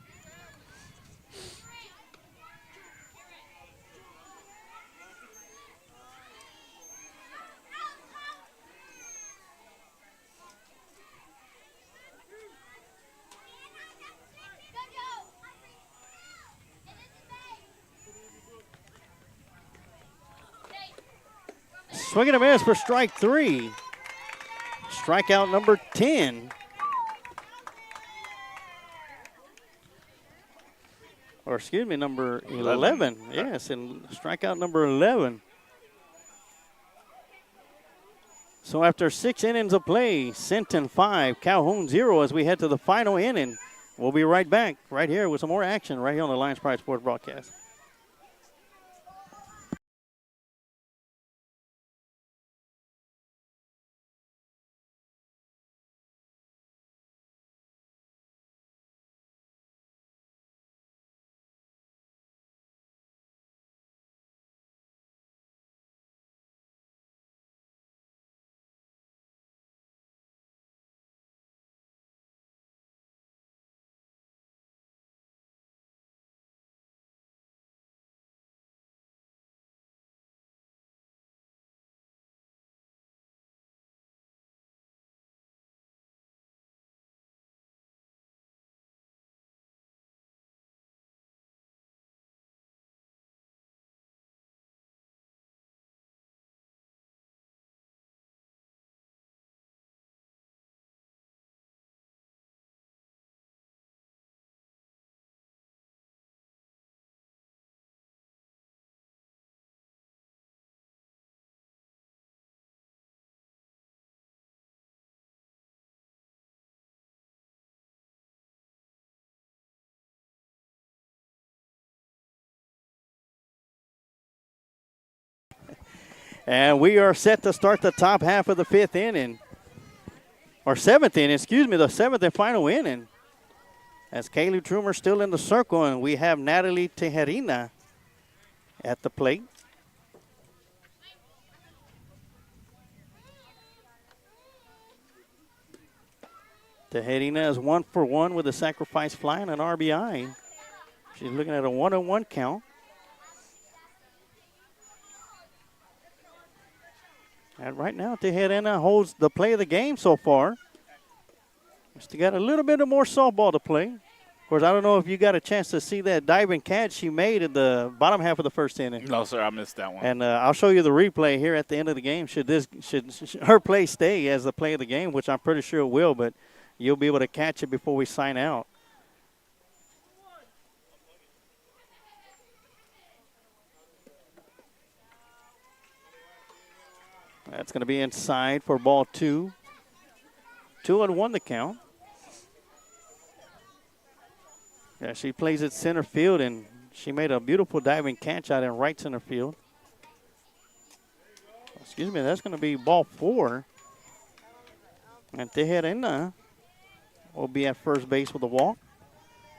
Swing and a miss for strike 3. Strikeout number 10. Or excuse me, number 11. Yes, and strikeout number 11. So after 6 innings of play, Sinton 5, Calhoun 0 as we head to the final inning. We'll be right back right here with some more action right here on the Lions Pride Sports broadcast. And we are set to start the top half of the 5th inning. Or 7th inning, excuse me, the 7th and final inning. As Kaylee Trumer still in the circle, and we have Natalie Tejerina at the plate. Tejerina is 1 for 1 with a sacrifice fly and an RBI. She's looking at a 1-on-1 count. And right now, Tejerina holds the play of the game so far. Still got a little bit of more softball to play. Of course, I don't know if you got a chance to see that diving catch she made in the bottom half of the 1st inning. No, sir, I missed that one. And I'll show you the replay here at the end of the game. Should her play stay as the play of the game, which I'm pretty sure it will, but you'll be able to catch it before we sign out. That's going to be inside for ball 2. 2-1 the count. Yeah, she plays at center field, and she made a beautiful diving catch out in right center field. Excuse me, that's going to be ball 4. And Tejerina will be at first base with a walk.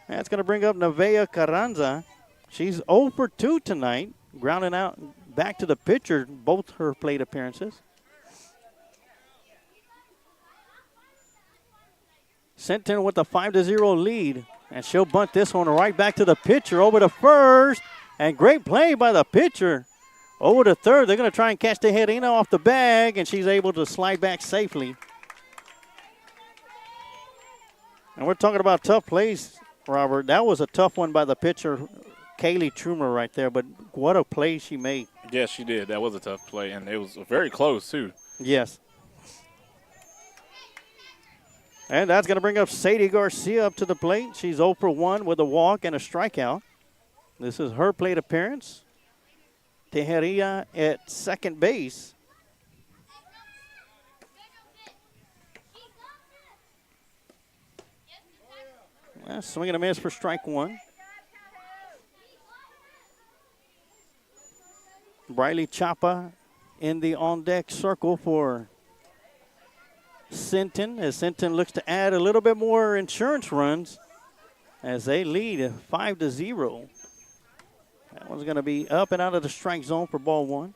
That's going to bring up Nevaeh Carranza. She's 0 for 2 tonight, grounding out back to the pitcher, both her plate appearances. Sinton with a 5-0 lead And she'll bunt this one right back to the pitcher over to first. And great play by the pitcher. Over to third. They're going to try and catch Tejerina off the bag, and she's able to slide back safely. And we're talking about tough plays, Robert. That was a tough one by the pitcher, Kaylee Trumer, right there. But what a play she made. Yes, she did. That was a tough play, and it was very close, too. Yes. And that's going to bring up Sadie Garcia up to the plate. She's 0 for 1 with a walk and a strikeout. This is her plate appearance. Tejeria at second base. Swing and a miss for strike one. Briley Chapa in the on-deck circle for Sinton, as Sinton looks to add a little bit more insurance runs as they lead 5-0. That one's going to be up and out of the strike zone for ball one.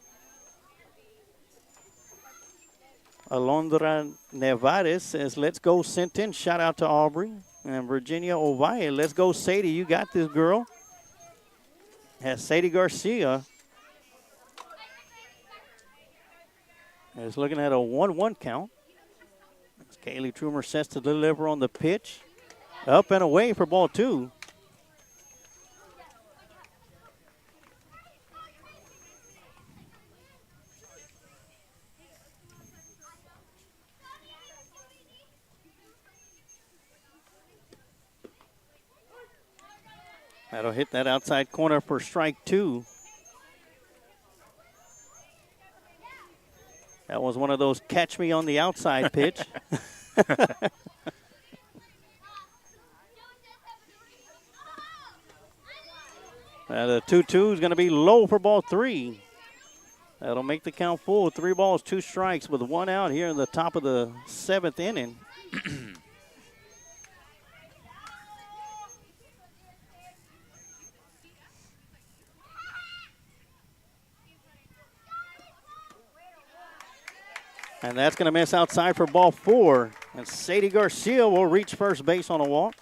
Alondra Nevares says, let's go Sinton. Shout out to Aubrey. And Virginia Ovalle, let's go Sadie. You got this, girl. Has Sadie Garcia is looking at a 1-1 count. As Kaylee Trumer sets to deliver on the pitch. Up and away for ball two. That'll hit that outside corner for strike two. That was one of those catch me on the outside pitch. The 2-2 is going to be low for ball three. That'll make the count full. 3 balls, 2 strikes with 1 out here in the top of the 7th inning. And that's going to miss outside for ball 4. And Sadie Garcia will reach first base on a walk.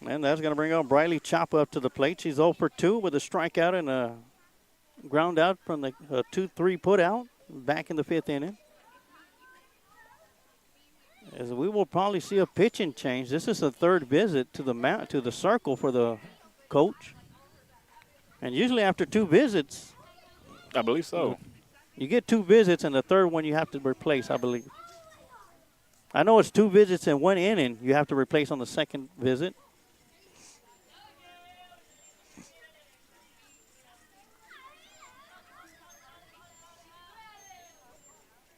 And that's going to bring up Briley Chapa up to the plate. She's 0 for 2 with a strikeout and a ground out from the 2-3 put out back in the 5th inning. As we will probably see a pitching change. This is the 3rd visit to the circle for the coach. And usually after 2 visits, I believe so. You get 2 visits, and the 3rd one you have to replace, I believe. I know it's 2 visits in 1 inning you have to replace on the 2nd visit.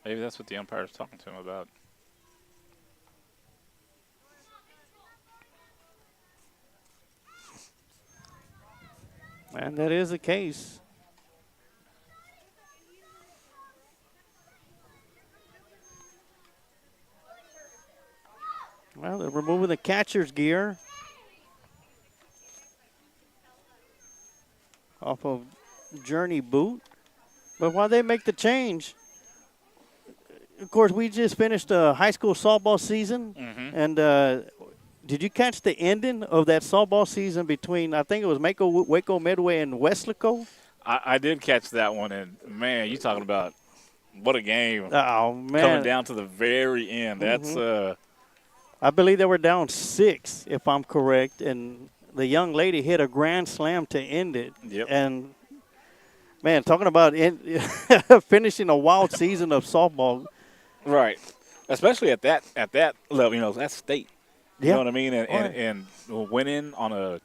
Maybe that's what the umpire is talking to him about. And that is the case. Well, they're removing the catcher's gear off of Journey Boot. But while they make the change, of course, we just finished a high school softball season. Mm-hmm. And did you catch the ending of that softball season between, I think it was Waco Midway and Weslaco? I did catch that one, and, man, you talking about what a game. Oh, man. Coming down to the very end. That's I believe they were down 6, if I'm correct, and the young lady hit a grand slam to end it. Yep. And, man, talking about finishing a wild season of softball. Right. Especially at that level, that's state. You know what I mean? And winning on a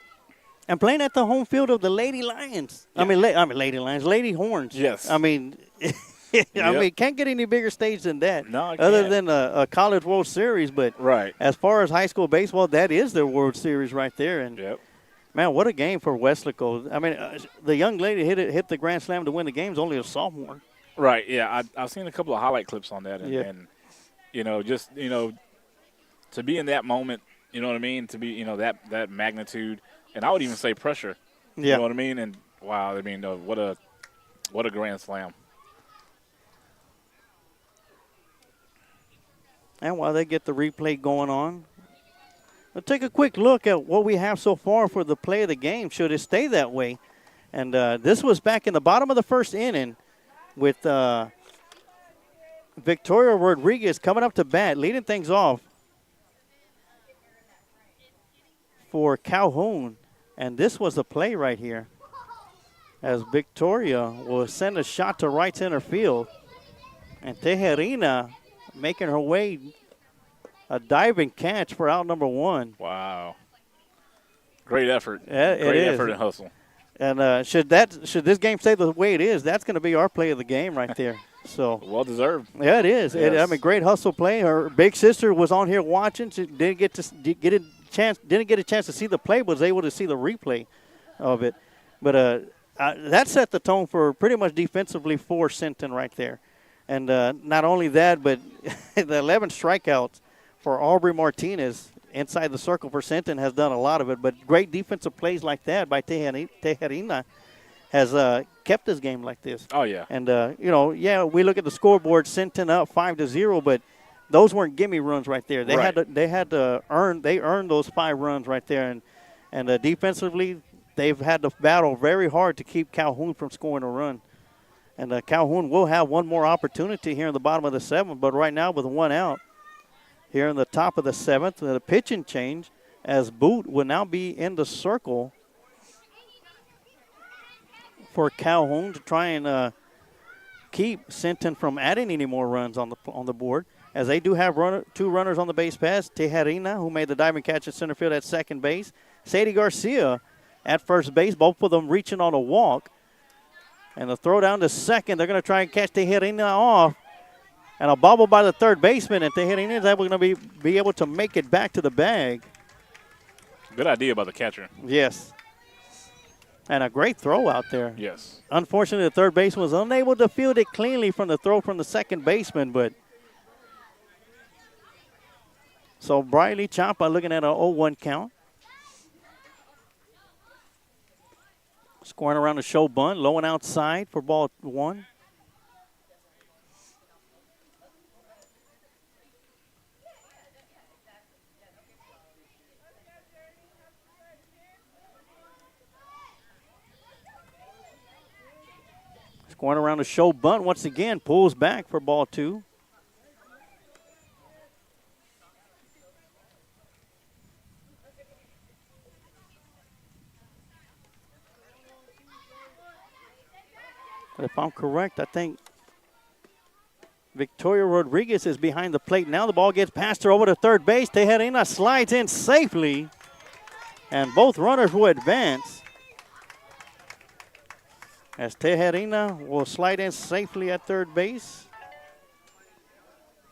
– and playing at the home field of the Lady Lions. Yeah. Lady Lions, Lady Horns. Yes. I mean, can't get any bigger stage than that. No, it other can't. than a College World Series. But right. As far as high school baseball, that is their World Series right there. And yep. Man, what a game for Weslaco. I mean, the young lady hit the grand slam to win the game is only a sophomore. Right. Yeah, I've seen a couple of highlight clips on that, and to be in that moment, you know what I mean? To be, that magnitude, and I would even say pressure. Yeah. You know what I mean? And wow, I mean, what a grand slam. And while they get the replay going on, let's take a quick look at what we have so far for the play of the game, should it stay that way. And this was back in the bottom of the first inning with Victoria Rodriguez coming up to bat, leading things off for Calhoun. And this was the play right here, as Victoria will send a shot to right center field. And Tejerina making her way, a diving catch for out number 1. Wow. Great effort. Yeah, Great effort and hustle. And should this game stay the way it is, that's going to be our play of the game right there. So Well deserved. yeah, it is. Yes. Great hustle play. Her big sister was on here watching. She didn't get a chance to see the play, but was able to see the replay of it. But that set the tone for pretty much defensively for Sinton right there. And not only that, but the 11 strikeouts for Aubrey Martinez inside the circle for Sinton has done a lot of it. But great defensive plays like that by Tejerina has kept this game like this. Oh, yeah. And, we look at the scoreboard, Sinton up 5-0, but those weren't gimme runs right there. They had to earn those 5 runs right there. And defensively, they've had to battle very hard to keep Calhoun from scoring a run. And Calhoun will have one more opportunity here in the bottom of the 7th, but right now with 1 out, here in the top of the 7th, the pitching change as Boot will now be in the circle for Calhoun to try and keep Sinton from adding any more runs on the board, as they do have 2 runners on the base pass. Tejerina, who made the diving catch at center field at second base. Sadie Garcia at first base, both of them reaching on a walk. And the throw down to second, they're going to try and catch Tejerina off. And a bobble by the third baseman, and Tejerina is able to be able to make it back to the bag. Good idea by the catcher. Yes. And a great throw out there. Yes. Unfortunately, the third baseman was unable to field it cleanly from the throw from the second baseman, but so Briley Chapa looking at an 0-1 count. Scoring around the show bunt, low and outside for ball 1. Scoring around the show bunt once again, pulls back for ball 2. But if I'm correct, I think Victoria Rodriguez is behind the plate now. The ball gets past her over to third base. Tejerina slides in safely, and both runners will advance. As Tejerina will slide in safely at third base.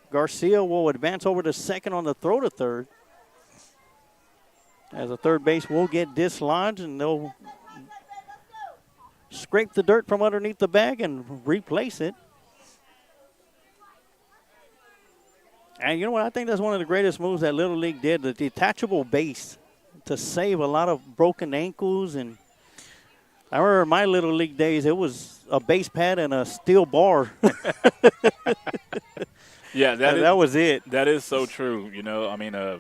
Garcia will advance over to second on the throw to third. As the third base will get dislodged, and they'll scrape the dirt from underneath the bag and replace it. And you know what? I think that's one of the greatest moves that Little League did, the detachable base, to save a lot of broken ankles. And I remember in my Little League days, it was a base pad and a steel bar. Yeah, that was it. That is so true. I mean, a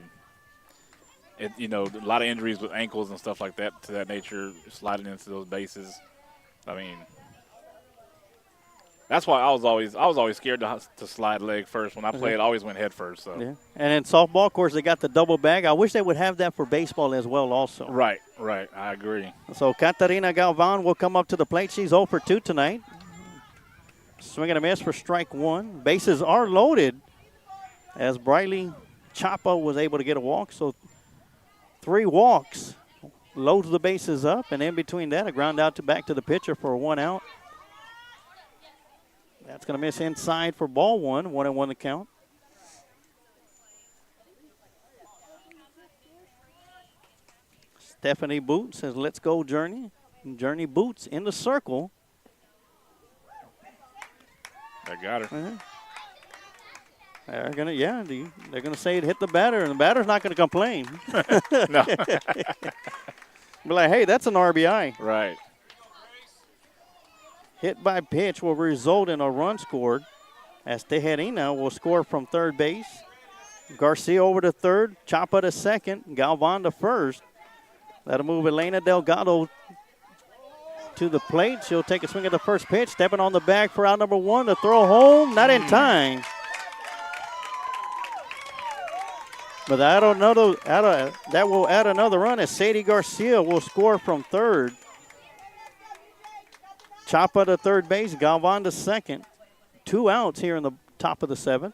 lot of injuries with ankles and stuff like that to that nature, sliding into those bases. I mean, that's why I was always scared to slide leg first. When I played, I always went head first. So. Yeah. And in softball, of course, they got the double bag. I wish they would have that for baseball as well also. Right. I agree. So Catarina Galvan will come up to the plate. She's 0 for 2 tonight. Swing and a miss for strike 1. Bases are loaded as Briley Chapa was able to get a walk. So 3 walks. Loads the bases up, and in between that, a ground out back to the pitcher for 1 out. That's going to miss inside for ball 1. 1-1 the count. Stephanie Boots says, "Let's go, Journey." And Journey Boots in the circle. I got her. They're gonna say it hit the batter, and the batter's not gonna complain. No. Be like, hey, that's an RBI. Right. Hit by pitch will result in a run scored, as Tejerina will score from third base. Garcia over to third. Chapa to second. Galvan to first. That'll move Elena Delgado to the plate. She'll take a swing at the first pitch. Stepping on the bag for out number 1. The throw home. Not in time. But that will add another run as Sadie Garcia will score from third. Chapa to third base. Galvan to second. 2 outs here in the top of the 7th.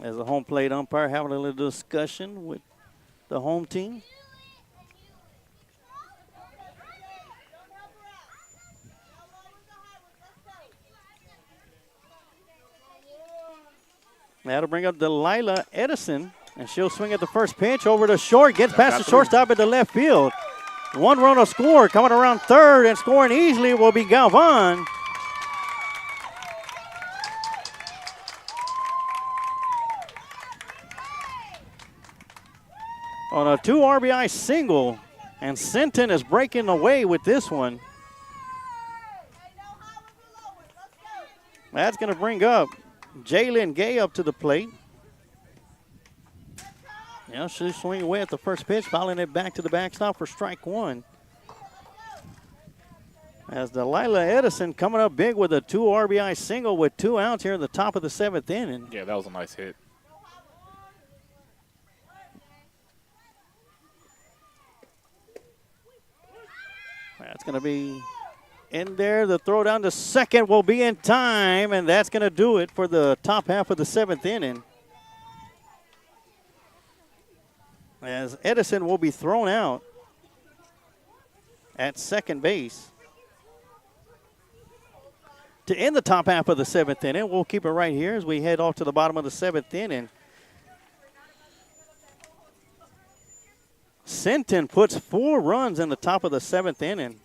As the home plate umpire having a little discussion with the home team. That'll bring up Delilah Edison, and she'll swing at the first pitch over to short. Gets past the shortstop at the left field. 1 run will score. Coming around third and scoring easily will be Galvan. On a 2 RBI single, and Sinton is breaking away with this one. That's going to bring up Jalen Gay up to the plate. Yeah, she'll swing away at the first pitch, fouling it back to the backstop for strike 1. As Delilah Edison coming up big with a 2 RBI single with 2 outs here in the top of the 7th inning. Yeah, that was a nice hit. That's going to be in there. The throw down to second will be in time, and that's going to do it for the top half of the 7th inning. As Edison will be thrown out at second base. To end the top half of the 7th inning, we'll keep it right here as we head off to the bottom of the 7th inning. Sinton puts 4 runs in the top of the 7th inning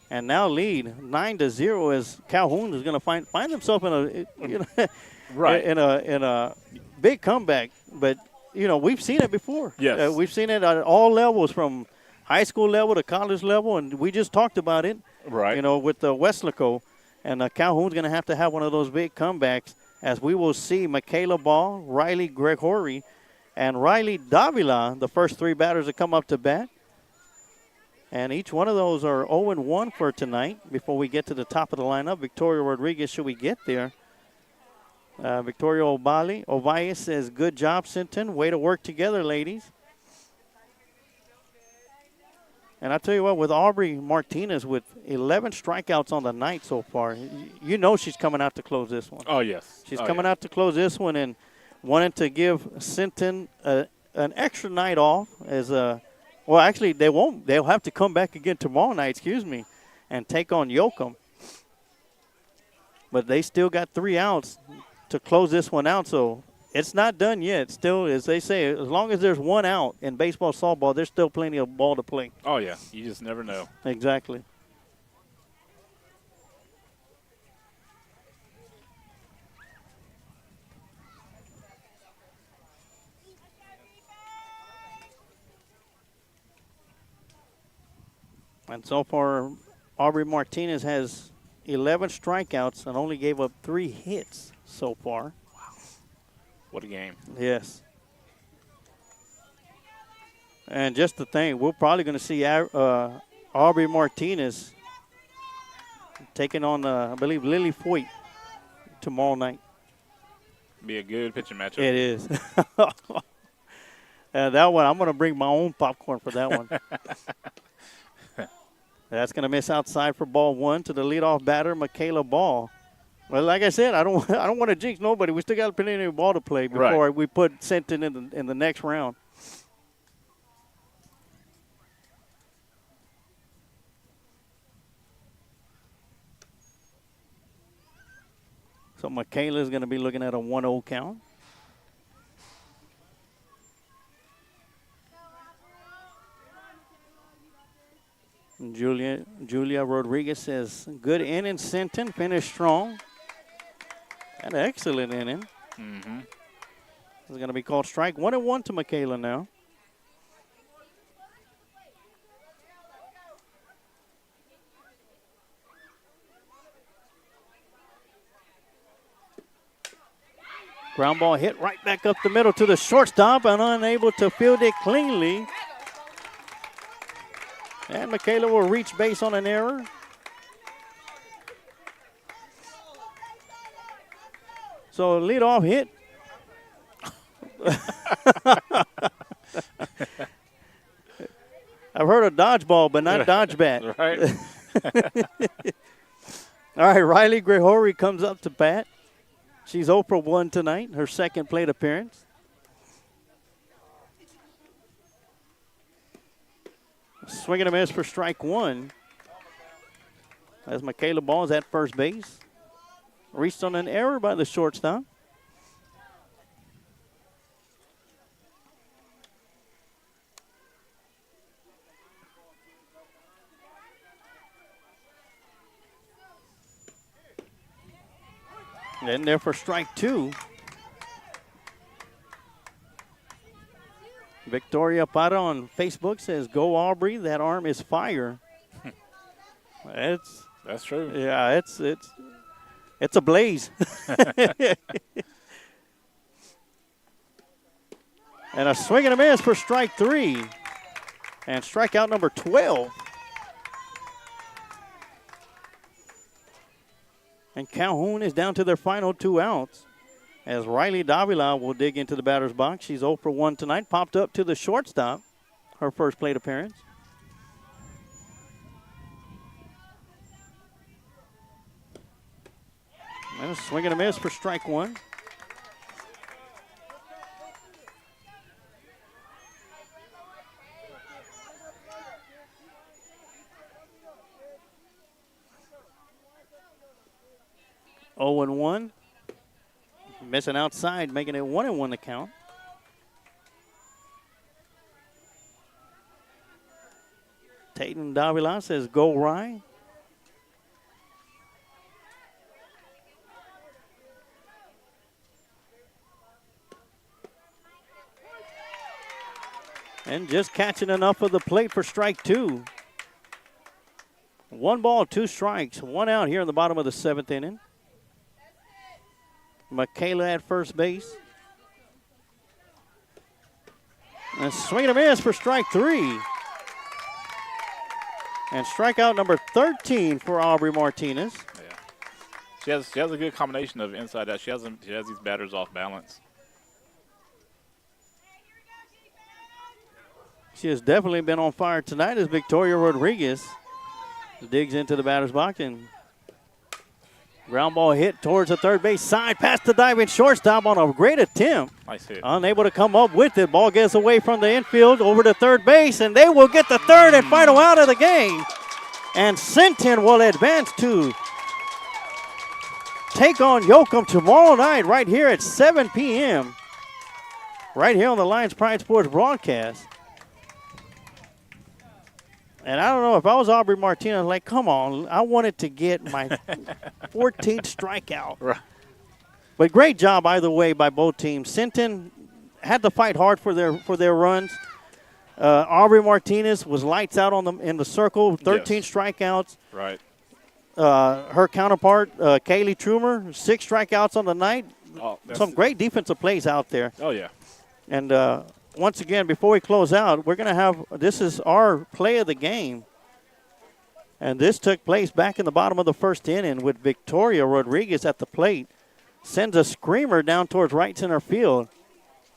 and now lead 9-0 as Calhoun is going to find himself in a right in a big comeback. But we've seen it before. Yes, we've seen it at all levels, from high school level to college level, and we just talked about it. Right. With the Westlaco, and Calhoun's going to have one of those big comebacks, as we will see Michaela Ball, Riley Gregory, and Riley Davila, the first 3 batters that come up to bat. And each one of those are 0-1 for tonight before we get to the top of the lineup. Victoria Rodriguez, should we get there? Victoria Ovalle says, good job, Sinton. Way to work together, ladies. And I tell you what, with Aubrey Martinez with 11 strikeouts on the night so far, she's coming out to close this one. Oh, yes. She's coming out to close this one and wanting to give Sinton an extra night off well, actually, they won't. They'll have to come back again tomorrow night, and take on Yoakum. But they still got 3 outs to close this one out, so it's not done yet. Still, as they say, as long as there's 1 out in baseball, softball, there's still plenty of ball to play. Oh, yeah. You just never know. Exactly. And so far, Aubrey Martinez has 11 strikeouts and only gave up 3 hits so far. Wow. What a game. Yes. And just the thing, we're probably going to see Aubrey Martinez taking on, I believe, Lily Foyt tomorrow night. Be a good pitching matchup. It is. That one, I'm going to bring my own popcorn for that one. That's going to miss outside for ball 1 to the leadoff batter, Michaela Ball. Well, like I said, I don't want to jinx nobody. We still got plenty of ball to play before we put Sinton in the next round. So Michaela is going to be looking at a 1-0 count. Julia Rodriguez says, good inning, Sinton. Finished strong. An excellent inning. Mm-hmm. It's going to be called strike 1-1 to Michaela now. Ground ball hit right back up the middle to the shortstop and unable to field it cleanly. And Michaela will reach base on an error. So leadoff hit. I've heard of dodgeball, but not dodge bat. Right. All right, Riley Gregory comes up to bat. She's 0 for 1 tonight, her second plate appearance. Swing and a miss for strike one. As Michaela Ball's at first base. Reached on an error by the shortstop. And there for strike two. Victoria Parra on Facebook says, "Go Aubrey, that arm is fire." That's true. Yeah, it's a blaze. And a swing and a miss for strike three. And strikeout number 12. And Calhoun is down to their final 2 outs as Riley Davila will dig into the batter's box. She's 0 for 1 tonight, popped up to the shortstop, her first plate appearance. And a swing and a miss for strike one. Oh and 1. Missing outside, making it 1-1 to count. Tatum Davila says, "Go Rye." And just catching enough of the plate for strike two. 1 ball, 2 strikes, 1 out here in the bottom of the 7th inning. Michaela at first base. And swing and a miss for strike three. And strikeout number 13 for Aubrey Martinez. Yeah. She has a good combination of inside out. She has these batters off balance. She has definitely been on fire tonight as Victoria Rodriguez digs into the batter's box and ground ball hit towards the third base side, past the diving shortstop on a great attempt. Nice hit. Unable to come up with it. Ball gets away from the infield over to third base, and they will get the third and final out of the game. And Sinton will advance to take on Yoakum tomorrow night right here at 7 p.m. right here on the Lions Pride Sports broadcast. And I don't know, if I was Aubrey Martinez, like, come on, I wanted to get my 14th strikeout. Right. But great job either way by both teams. Sinton had to fight hard for their runs. Aubrey Martinez was lights out in the circle, 13 strikeouts. Right. Her counterpart, Kaylee Trumer, 6 strikeouts on the night. Oh, Some great defensive plays out there. Oh, yeah. And once again, before we close out, we're going to have, this is our play of the game. And this took place back in the bottom of the first inning with Victoria Rodriguez at the plate. Sends a screamer down towards right center field.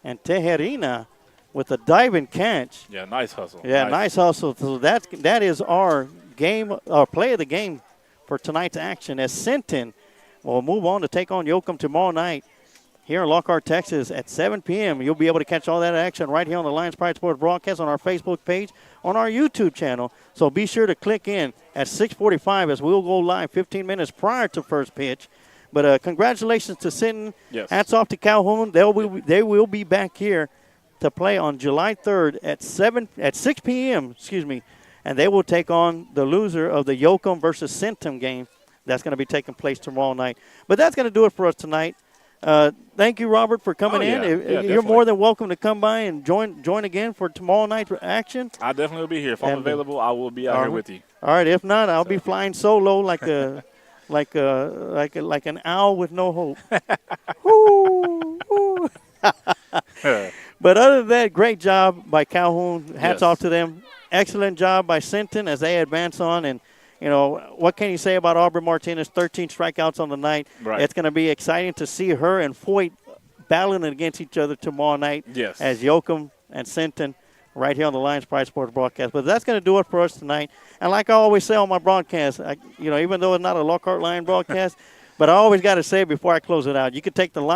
And Tejerina with a diving catch. Yeah, nice hustle. Yeah, nice hustle. So that is our game, our play of the game for tonight's action, as Sinton will move on to take on Yoakum tomorrow night here in Lockhart, Texas at 7 p.m. You'll be able to catch all that action right here on the Lions Pride Sports broadcast on our Facebook page, on our YouTube channel. So be sure to click in at 6:45 as we'll go live 15 minutes prior to first pitch. But congratulations to Sinton. Yes. Hats off to Calhoun. They will be back here to play on July 3rd at 6 p.m. And they will take on the loser of the Yoakum versus Sinton game. That's going to be taking place tomorrow night. But that's going to do it for us tonight. Thank you, Robert, for coming in. Yeah, You're definitely. more than welcome to come by and join again for tomorrow night's action. I definitely will be here. If I'm available, I will be out here with you. All right. If not, I'll be flying solo like an owl with no hope. Woo, woo. But other than that, great job by Calhoun. Hats Yes. off to them. Excellent job by Sinton as they advance on. And, you know, what can you say about Aubrey Martinez? 13 strikeouts on the night. Right. It's going to be exciting to see her and Foyt battling against each other tomorrow night. Yes. As Yoakum and Sinton right here on the Lions Pride Sports broadcast. But that's going to do it for us tonight. And like I always say on my broadcast, even though it's not a Lockhart Lion broadcast, but I always got to say before I close it out, you could take the Lions